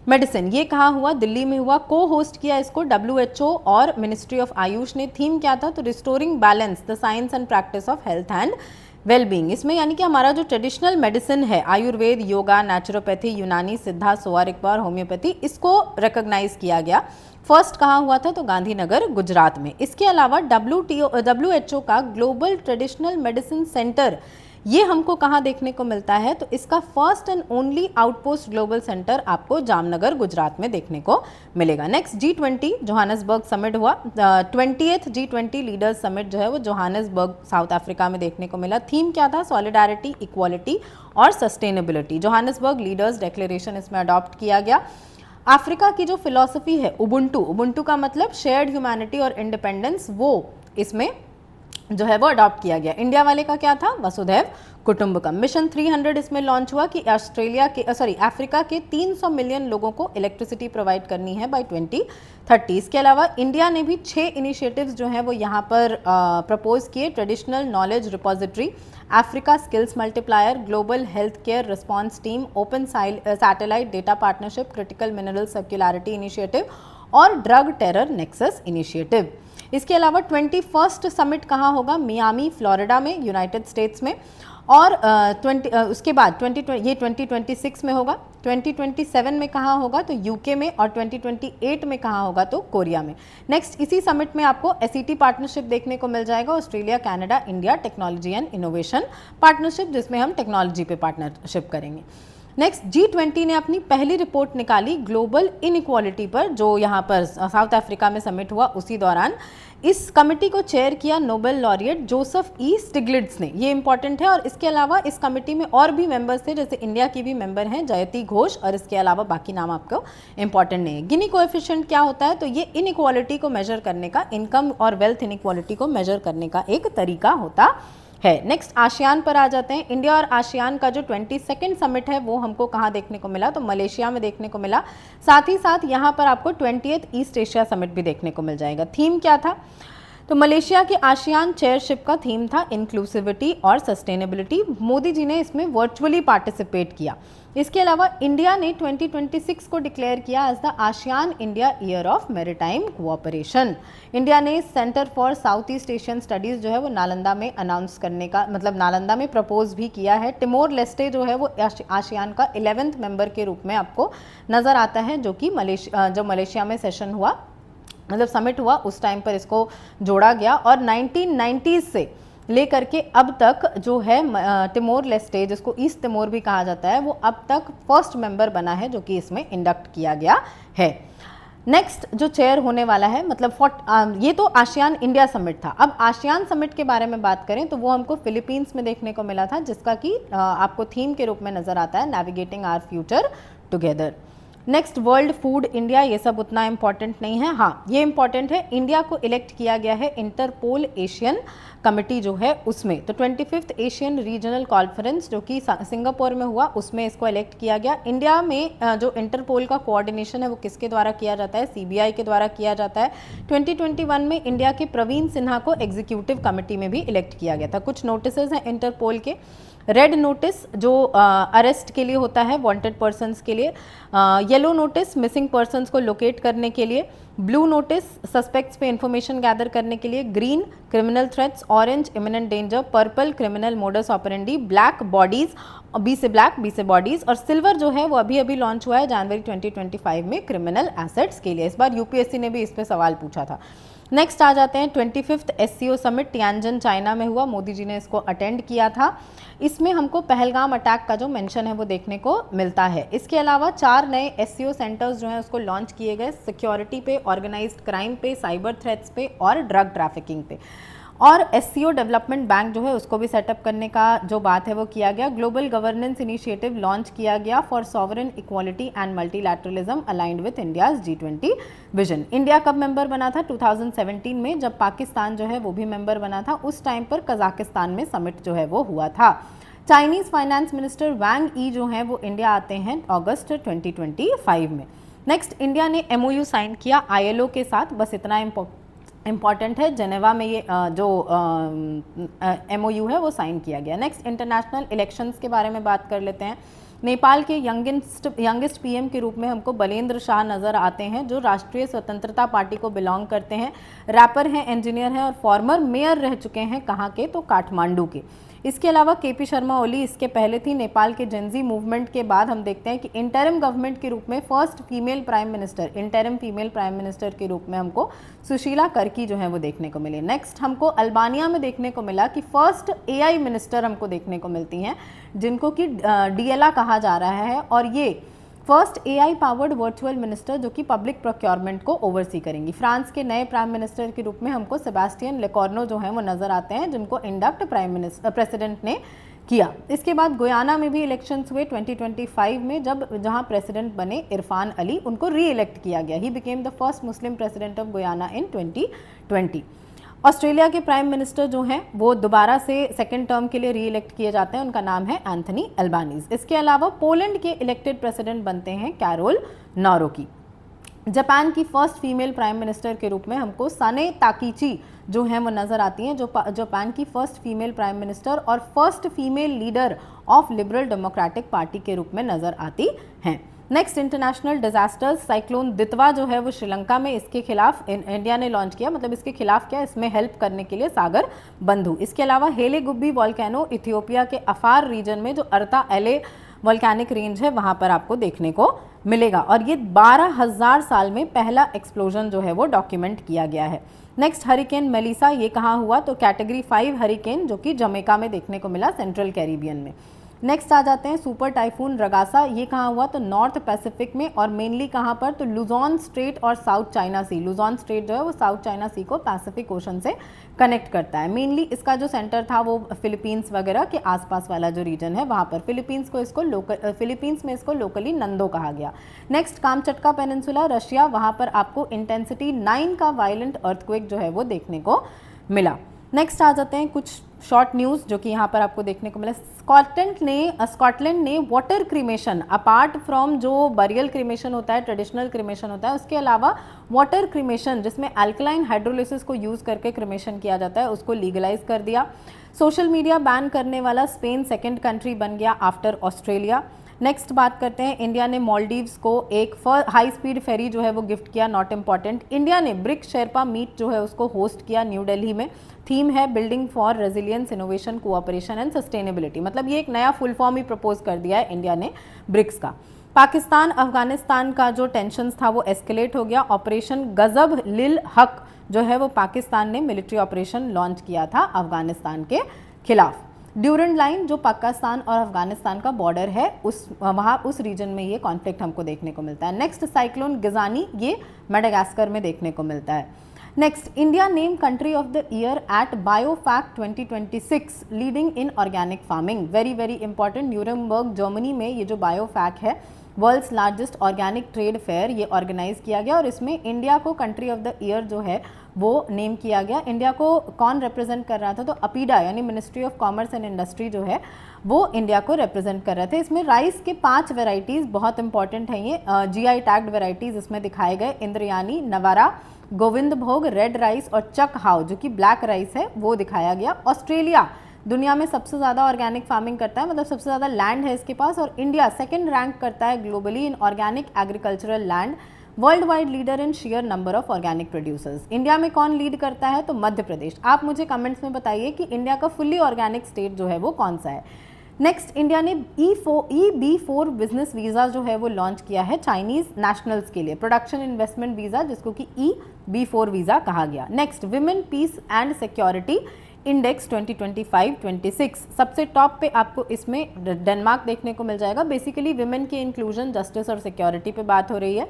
medicine, ये कहाँ हुआ, दिल्ली में हुआ। को होस्ट किया इसको WHO और मिनिस्ट्री ऑफ आयुष ने। थीम क्या था, तो restoring balance the science and practice of health and wellbeing. इसमें यानी कि हमारा जो ट्रेडिशनल मेडिसिन है, आयुर्वेद, योगा, नेचुरोपैथी, यूनानी, सिद्धा, सोवा रिग्पा और होम्योपैथी, इसको रिकॉग्नाइज किया गया। फर्स्ट कहाँ हुआ था, तो गांधीनगर, गुजरात में। इसके अलावा WHO का ग्लोबल ट्रेडिशनल मेडिसिन सेंटर, ये हमको कहाँ देखने को मिलता है, तो इसका first and only outpost global centre आपको जामनगर, गुजरात में देखने को मिलेगा। नेक्स्ट, G20 जोहान्सबर्ग समिट हुआ। 20th G20 लीडर्स समिट जो है वो जोहान्सबर्ग, साउथ अफ्रीका में देखने को मिला। थीम क्या था, सॉलिडारिटी, इक्वालिटी और सस्टेनेबिलिटी। जोहान्सबर्ग लीडर्स डेक्लेरेशन इसमें अडॉप्ट किया गया। अफ्रीका की जो फिलॉसफी है उबुंटू का मतलब शेयर्ड ह्यूमैनिटी और इंडिपेंडेंस, वो इसमें जो है वो अडॉप्ट किया गया। इंडिया वाले का क्या था, वसुधैव कुटुंबकम। मिशन 300 इसमें लॉन्च हुआ कि अफ्रीका के 300 मिलियन लोगों को इलेक्ट्रिसिटी प्रोवाइड करनी है बाय 2030। इसके अलावा इंडिया ने भी 6 इनिशिएटिव्स जो हैं वो यहाँ पर प्रपोज किए। Traditional knowledge repository, Africa skills multiplier, global health care response team, open satellite data partnership, critical mineral circularity initiative और ड्रग टेरर नेक्सस इनिशिएटिव। इसके अलावा 21st समिट कहाँ होगा, मियामी, फ्लोरिडा में, यूनाइटेड स्टेट्स में। और उसके बाद 2026 में होगा। 2027 में कहाँ होगा, तो यूके में, और 2028 में कहाँ होगा, तो कोरिया में। नेक्स्ट, इसी समिट में आपको SET पार्टनरशिप देखने को मिल जाएगा, Australia, Canada, India technology and innovation partnership, जिसमें हम टेक्नोलॉजी पे पार्टनरशिप करेंगे। नेक्स्ट, G20 ने अपनी पहली रिपोर्ट निकाली ग्लोबल इनइक्वालिटी पर, जो यहाँ पर साउथ अफ्रीका में समिट हुआ उसी दौरान। इस कमेटी को चेयर किया नोबेल लॉरिएट जोसेफ E. स्टिग्लिट्ज ने, ये इंपॉर्टेंट है। और इसके अलावा इस कमेटी में और भी मेंबर्स थे, जैसे इंडिया की भी मेंबर हैं जयती घोष, और इसके अलावा बाकी नाम आपको इंपॉर्टेंट नहीं है। गिनी कोएफिशिएंट क्या होता है, तो ये इनइक्वालिटी को मेजर करने का, इनकम और वेल्थ इनइक्वालिटी को मेजर करने का एक तरीका होता है। नेक्स्ट, आसियान पर आ जाते हैं। इंडिया और आसियान का जो 22nd समिट है वो हमको कहाँ देखने को मिला, तो मलेशिया में देखने को मिला। साथ ही साथ यहाँ पर आपको 20th ईस्ट एशिया समिट भी देखने को मिल जाएगा। थीम क्या था, तो मलेशिया के आसियान चेयरशिप का थीम था इंक्लूसिविटी और सस्टेनेबिलिटी। मोदी जी ने इसमें वर्चुअली पार्टिसिपेट किया। इसके अलावा इंडिया ने 2026 को डिक्लेयर किया as the ASEAN India year of maritime cooperation. India ने centre for South East Asian studies जो है वो नालंदा में अनाउंस करने का, मतलब नालंदा में प्रपोज भी किया है। टिमोर लेस्टे जो है वो आसियान का 11th मेंबर के रूप में आपको नज़र आता है, जो कि मलेशिया में सेशन हुआ मतलब समिट हुआ उस टाइम पर इसको जोड़ा गया। और 1990s से लेकर के अब तक जो है तिमोर लेस्टे, जिसको ईस्ट तिमोर भी कहा जाता है, वो अब तक फर्स्ट मेंबर बना है जो कि इसमें इंडक्ट किया गया है। नेक्स्ट जो चेयर होने वाला है, मतलब ये तो आसियान इंडिया समिट था। अब आसियान समिट के बारे में बात करें तो वो हमको फिलीपींस में देखने को मिला था, जिसका कि आपको थीम के रूप में नजर आता है navigating our future together. Next world food India, ये सब उतना इंपॉर्टेंट नहीं है। हाँ, ये इंपॉर्टेंट है, इंडिया को इलेक्ट किया गया है इंटरपोल एशियन कमिटी जो है उसमें। तो 25th एशियन रीजनल कॉन्फ्रेंस जो कि सिंगापुर में हुआ, उसमें इसको इलेक्ट किया गया। इंडिया में जो इंटरपोल का कोऑर्डिनेशन है वो किसके द्वारा किया जाता है? CBI के द्वारा किया जाता है। 2021 में इंडिया के प्रवीण सिन्हा को एग्जीक्यूटिव कमिटी में भी इलेक्ट किया गया था। कुछ नोटिसेज हैं इंटरपोल के। रेड नोटिस जो अरेस्ट के लिए होता है, वांटेड पर्सन्स के लिए। येलो नोटिस मिसिंग पर्सन्स को लोकेट करने के लिए। ब्लू नोटिस सस्पेक्ट्स पे इंफॉर्मेशन गैदर करने के लिए। Green criminal threats. Orange imminent danger. Purple criminal modus operandi. Black bodies, B से ब्लैक, बी से बॉडीज। और सिल्वर जो है वो अभी अभी लॉन्च हुआ है जनवरी 2025 में क्रिमिनल एसेट्स के लिए। इस बार UPSC ने भी इस पर सवाल पूछा था। नेक्स्ट आ जाते हैं 25th SCO summit, Tianjin China में हुआ। मोदी जी ने इसको अटेंड किया था। इसमें हमको पहलगाम अटैक का जो मेंशन है वो देखने को मिलता है। इसके अलावा 4 नए SCO सेंटर्स जो हैं उसको लॉन्च किए गए, सिक्योरिटी पे, ऑर्गेनाइज्ड क्राइम पे, साइबर थ्रेट्स पे और ड्रग ट्रैफिकिंग पे। और SCO डेवलपमेंट बैंक जो है उसको भी सेटअप करने का जो बात है वो किया गया। ग्लोबल गवर्नेंस इनिशिएटिव लॉन्च किया गया for sovereign equality and multilateralism aligned with India's G20 vision. India कब मेंबर बना था? 2017 में, जब पाकिस्तान जो है वो भी मेंबर बना था। उस टाइम पर कजाकिस्तान में समिट जो है वो हुआ था। चाइनीज फाइनेंस मिनिस्टर वांग ई जो हैं वो इंडिया आते हैं अगस्त 2025 में। नेक्स्ट, इंडिया ने MOU साइन किया ILO के साथ, बस इतना इम्पॉर्टेंट है। जेनेवा में ये जो MOU है वो साइन किया गया। नेक्स्ट, इंटरनेशनल इलेक्शंस के बारे में बात कर लेते हैं। नेपाल के यंगेस्ट PM के रूप में हमको बलेंद्र शाह नज़र आते हैं, जो राष्ट्रीय स्वतंत्रता पार्टी को बिलोंग करते हैं। रैपर हैं, इंजीनियर हैं और फॉर्मर मेयर रह चुके हैं। कहाँ के? तो काठमांडू के। इसके अलावा KP शर्मा ओली इसके पहले थी। नेपाल के जेंजी मूवमेंट के बाद हम देखते हैं कि इंटरिम गवर्नमेंट के रूप में first female prime minister, interim female prime minister के रूप में हमको सुशीला कर्की जो है वो देखने को मिले। नेक्स्ट, हमको अल्बानिया में देखने को मिला कि फर्स्ट AI मिनिस्टर हमको देखने को मिलती हैं, जिनको कि DLA कहा जा रहा है। और ये first AI powered virtual minister जो कि पब्लिक प्रोक्योरमेंट को ओवरसी करेंगी। फ्रांस के नए प्राइम मिनिस्टर के रूप में हमको सेबास्टियन लेकॉर्नो जो हैं वो नज़र आते हैं, जिनको इंडक्ट प्रेसिडेंट ने किया। इसके बाद गुयाना में भी इलेक्शंस हुए 2025 में, जहां प्रेसिडेंट बने इरफान अली, उनको री इलेक्ट किया गया। He became the first Muslim president of Guyana in 2020। Australia के प्राइम मिनिस्टर जो हैं वो दोबारा से सेकेंड टर्म के लिए री इलेक्ट किए जाते हैं, उनका नाम है एंथनी अल्बानीज। इसके अलावा पोलैंड के इलेक्टेड प्रेसिडेंट बनते हैं कैरोल नारोकी। जापान की फर्स्ट फीमेल प्राइम मिनिस्टर के रूप में हमको साने ताकीची जो हैं वो नज़र आती हैं, जो जापान की फर्स्ट फीमेल प्राइम मिनिस्टर और first female leader of liberal democratic party के रूप में नज़र आती हैं। नेक्स्ट, इंटरनेशनल डिजास्टर्स, साइक्लोन दितवा जो है वो श्रीलंका में, इसके खिलाफ इंडिया ने लॉन्च किया। मतलब इसके खिलाफ क्या, इसमें हेल्प करने के लिए सागर बंधु। इसके अलावा हेले गुब्बी वॉल्केनो इथियोपिया के अफार रीजन में, जो अर्ता एले वॉल्केनिक रेंज है, वहाँ पर आपको देखने को मिलेगा। और ये 12,000 साल में पहला एक्सप्लोजन जो है वो डॉक्यूमेंट किया गया है। नेक्स्ट, हरिकेन मेलिसा, ये कहाँ हुआ? तो कैटेगरी 5 हरिकेन जो कि जमैका में देखने को मिला, सेंट्रल कैरिबियन में। नेक्स्ट आ जाते हैं सुपर टाइफून रगासा, ये कहाँ हुआ? तो नॉर्थ पैसिफिक में, और मेनली कहाँ पर? तो लुजॉन स्ट्रेट और साउथ चाइना सी। लुजॉन स्ट्रेट जो है वो साउथ चाइना सी को पैसिफिक ओशन से कनेक्ट करता है। मेनली इसका जो सेंटर था वो फिलीपींस वगैरह के आसपास वाला जो रीजन है वहाँ पर। फिलीपींस में इसको लोकली नंदो कहा गया। नेक्स्ट, कामचटका पेनिनसुला रशिया, वहाँ पर आपको इंटेंसिटी 9 का वायलेंट अर्थक्वेक जो है वो देखने को मिला। नेक्स्ट आ जाते हैं कुछ शॉर्ट न्यूज़ जो कि यहाँ पर आपको देखने को मिला। स्कॉटलैंड ने वाटर क्रीमेशन, अपार्ट फ्रॉम जो बरियल क्रीमेशन होता है, ट्रेडिशनल क्रीमेशन होता है, उसके अलावा वाटर क्रीमेशन जिसमें अल्कलाइन हाइड्रोलिसिस को यूज़ करके क्रीमेशन किया जाता है, उसको लीगलाइज कर दिया। सोशल मीडिया बैन करने वाला स्पेन सेकेंड कंट्री बन गया आफ्टर ऑस्ट्रेलिया। नेक्स्ट बात करते हैं, इंडिया ने मालदीव्स को एक हाई स्पीड फेरी जो है वो गिफ्ट किया, नॉट इम्पॉर्टेंट। इंडिया ने ब्रिक शेरपा मीट जो है उसको होस्ट किया न्यू दिल्ली में। थीम है building for resilience, innovation, cooperation and sustainability. मतलब ये एक नया फुल फॉर्म ही प्रपोज कर दिया है इंडिया ने ब्रिक्स का। पाकिस्तान अफगानिस्तान का जो टेंशन था वो एस्केलेट हो गया। ऑपरेशन गजब लिल हक जो है वो पाकिस्तान ने मिलिट्री ऑपरेशन लॉन्च किया था अफगानिस्तान के खिलाफ। ड्यूरेंट लाइन जो पाकिस्तान और अफगानिस्तान का बॉर्डर है उस रीजन में ये कॉन्फ्लिक्ट हमको देखने को मिलता है। नेक्स्ट साइक्लोन गिजानी, ये मेडागास्कर में देखने को मिलता है। Next, India name country of the year at बायोफैक्ट 2026 leading in organic farming. Very very important, Nuremberg Germany में ये जो बायोफैक्ट है world's largest organic trade fair ये ऑर्गेनाइज किया गया और इसमें इंडिया को कंट्री ऑफ द ईयर जो है वो नेम किया गया। इंडिया को कौन रिप्रेजेंट कर रहा था, तो अपीडा यानी ministry of commerce and industry जो है वो इंडिया को रिप्रेजेंट कर रहे थे। इसमें राइस के 5 वेराइटीज़ बहुत इंपॉर्टेंट हैं, ये GI टैग्ड वेराइटीज़ इसमें दिखाए गए। इंद्रयानी, नवारा, गोविंद भोग, रेड राइस और चक हाउ जो कि ब्लैक राइस है वो दिखाया गया। ऑस्ट्रेलिया दुनिया में सबसे ज़्यादा ऑर्गेनिक फार्मिंग करता है, मतलब सबसे ज़्यादा लैंड है इसके पास, और इंडिया सेकंड रैंक करता है globally in organic agricultural land, world wide leader in share number of organic producers. India में कौन लीड करता है, तो मध्य प्रदेश। आप मुझे कमेंट्स में बताइए कि इंडिया का फुल्ली ऑर्गेनिक स्टेट जो है वो कौन सा है। नेक्स्ट, इंडिया ने EB4 बिजनेस वीज़ा जो है वो लॉन्च किया है चाइनीज़ नेशनल्स के लिए, प्रोडक्शन इन्वेस्टमेंट वीज़ा जिसको कि EB4 वीज़ा कहा गया। Next, women peace and security index 2025-26, सबसे टॉप पे आपको इसमें डेनमार्क देखने को मिल जाएगा। बेसिकली विमेन के इंक्लूजन, जस्टिस और सिक्योरिटी पे बात हो रही है।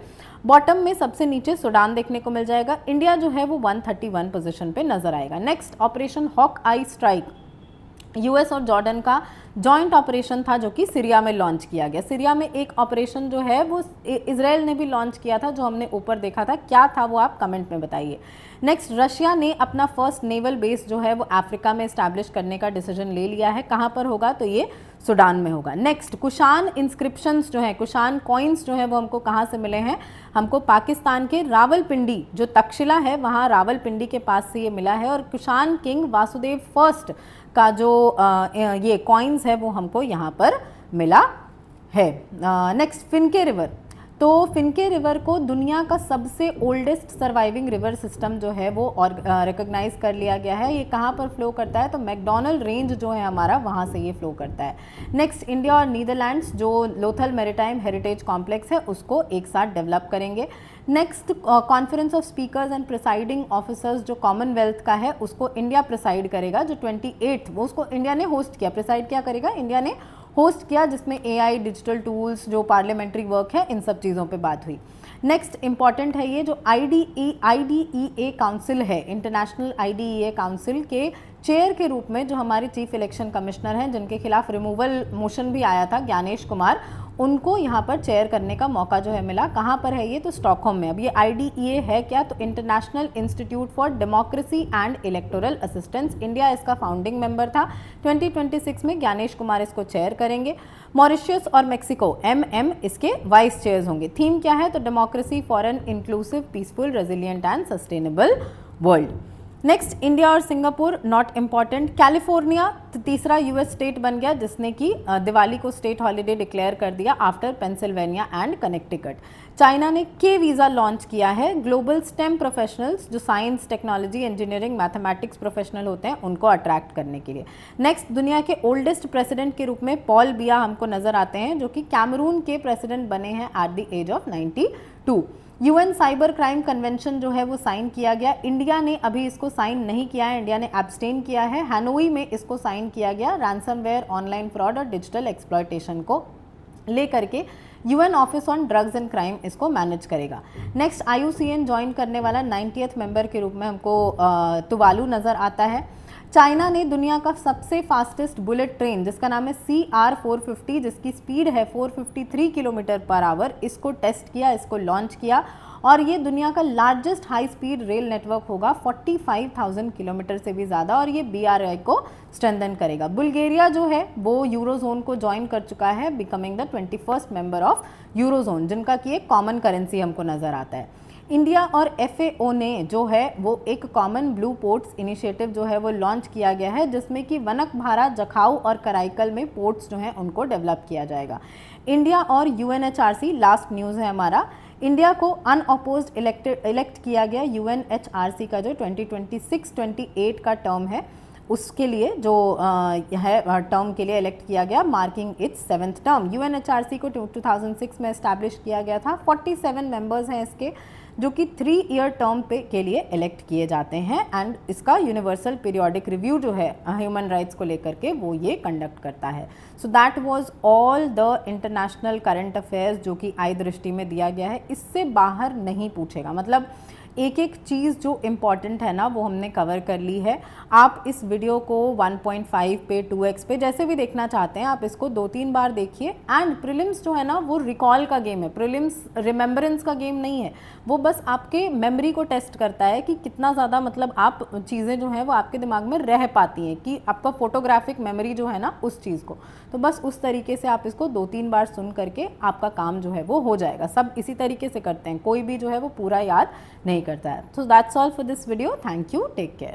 बॉटम में सबसे नीचे सूडान देखने को मिल जाएगा। इंडिया जो है वो 131 पोजीशन पे नजर आएगा। नेक्स्ट, ऑपरेशन हॉक आई स्ट्राइक US और जॉर्डन का जॉइंट ऑपरेशन था जो कि सीरिया में लॉन्च किया गया। सीरिया में एक ऑपरेशन जो है वो इजराइल ने भी लॉन्च किया था, जो हमने ऊपर देखा था, क्या था वो आप कमेंट में बताइए। नेक्स्ट, रशिया ने अपना फर्स्ट नेवल बेस जो है वो अफ्रीका में इस्टेब्लिश करने का डिसीजन ले लिया है। कहाँ पर होगा, तो ये सूडान में होगा। नेक्स्ट, कुशान इंस्क्रिप्शंस जो है, कुशान कॉइन्स जो है वो हमको कहाँ से मिले हैं, हमको पाकिस्तान के रावलपिंडी जो तक्षशिला है वहाँ रावलपिंडी के पास से ये मिला है। और कुशान किंग वासुदेव फर्स्ट का जो ये कॉइन्स है वो हमको यहाँ पर मिला है। नेक्स्ट, फिनके रिवर, तो फिनके रिवर को दुनिया का सबसे ओल्डेस्ट सर्वाइविंग रिवर सिस्टम जो है वो और रिकॉग्नाइज कर लिया गया है। ये कहाँ पर फ्लो करता है, तो मैकडोनल्ड रेंज जो है हमारा वहाँ से ये फ्लो करता है। नेक्स्ट, इंडिया और नीदरलैंड्स जो लोथल मैरीटाइम हेरिटेज कॉम्प्लेक्स है उसको एक साथ डेवलप करेंगे। Next, conference of speakers and presiding officers जो कॉमनवेल्थ का है उसको इंडिया प्रिसाइड करेगा, जो 28 वो उसको इंडिया ने होस्ट किया। प्रिसाइड क्या करेगा, इंडिया ने होस्ट किया, जिसमें AI डिजिटल टूल्स जो पार्लियामेंट्री वर्क है इन सब चीज़ों पे बात हुई। नेक्स्ट इंपॉर्टेंट है ये जो IDEA काउंसिल है, इंटरनेशनल IDEA काउंसिल के चेयर के रूप में जो हमारे चीफ इलेक्शन कमिश्नर हैं जिनके खिलाफ रिमूवल मोशन भी आया था, ज्ञानेश कुमार, उनको यहाँ पर चेयर करने का मौका जो है मिला। कहाँ पर है ये, तो स्टॉकहोम में। अब ये IDEA है क्या, तो international institute for democracy and electoral assistance. India इसका फाउंडिंग मेंबर था। 2026 में ज्ञानेश कुमार इसको चेयर करेंगे। मॉरिशस और मेक्सिको MM इसके वाइस चेयर्स होंगे। थीम क्या है, तो democracy for an inclusive, peaceful, resilient and sustainable world. Next, India और सिंगापुर नॉट इम्पॉर्टेंट। कैलिफोर्निया तीसरा US स्टेट बन गया जिसने कि दिवाली को स्टेट हॉलिडे डिक्लेयर कर दिया after Pennsylvania and Connecticut. China ने K वीज़ा लॉन्च किया है, ग्लोबल स्टेम प्रोफेशनल्स जो science, technology, engineering, mathematics professional होते हैं उनको अट्रैक्ट करने के लिए। नेक्स्ट, दुनिया के ओल्डेस्ट प्रेसिडेंट के रूप में पॉल बिया हमको नजर आते हैं जो कि कैमरून के प्रेसिडेंट बने हैं at the age of 92। UN cyber crime convention जो है वो साइन किया गया। इंडिया ने अभी इसको साइन नहीं किया है, इंडिया ने एब्सटेन किया है। हैनोई में इसको साइन किया गया। रैंसमवेयर, ऑनलाइन फ्रॉड और डिजिटल एक्सप्लॉयटेशन को लेकर के UN office on drugs and crime इसको मैनेज करेगा। नेक्स्ट, IUCN ज्वाइन करने वाला 90th मेंबर के रूप में हमको तुवालू नज़र आता है। चाइना ने दुनिया का सबसे फास्टेस्ट बुलेट ट्रेन जिसका नाम है CR450, जिसकी स्पीड है 453 किलोमीटर पर आवर, इसको टेस्ट किया, इसको लॉन्च किया और ये दुनिया का largest high speed rail network होगा, 45,000 किलोमीटर से भी ज़्यादा, और ये BRI को स्ट्रेंथन करेगा। बुल्गारिया जो है वो यूरोजोन को ज्वाइन कर चुका है, becoming the 21st member of eurozone, जिनका कि एक कॉमन करेंसी हमको नज़र आता है। इंडिया और FAO ने जो है वो एक कॉमन ब्लू पोर्ट्स इनिशिएटिव जो है वो लॉन्च किया गया है, जिसमें कि वनकभारा, जखाऊ और कराईकल में पोर्ट्स जो हैं उनको डेवलप किया जाएगा। इंडिया और UNHRC, लास्ट न्यूज़ है हमारा, इंडिया को अनअपोज्ड इलेक्ट किया गया। UNHRC का जो 2026-28 का टर्म है उसके लिए जो है टर्म के लिए इलेक्ट किया गया, marking it's 7th term. UNHRC को 2006 में एस्टैब्लिश किया गया था। 47 मेंबर्स हैं इसके, जो कि 3 ईयर टर्म पे के लिए इलेक्ट किए जाते हैं। एंड इसका यूनिवर्सल पीरियोडिक रिव्यू जो है ह्यूमन राइट्स को लेकर के वो ये कंडक्ट करता है। So that was all the international current affairs जो कि आई दृष्टि में दिया गया है। इससे बाहर नहीं पूछेगा, मतलब एक एक चीज़ जो इम्पॉर्टेंट है ना वो हमने कवर कर ली है। आप इस वीडियो को 1.5 पे 2x पे जैसे भी देखना चाहते हैं आप इसको 2-3 बार देखिए। एंड प्रीलिम्स जो है ना वो रिकॉल का गेम है, प्रीलिम्स रिमेंबरेंस का गेम नहीं है। वो बस आपके मेमोरी को टेस्ट करता है कि कितना ज़्यादा मतलब आप चीज़ें जो हैं वो आपके दिमाग में रह पाती हैं, कि आपका फोटोग्राफिक मेमोरी जो है ना उस चीज़ को। तो बस उस तरीके से आप इसको 2-3 बार सुन करके आपका काम जो है वो हो जाएगा। सब इसी तरीके से करते हैं, कोई भी जो है वो पूरा याद नहीं करता है। So that's all for this video. Thank you. Take care.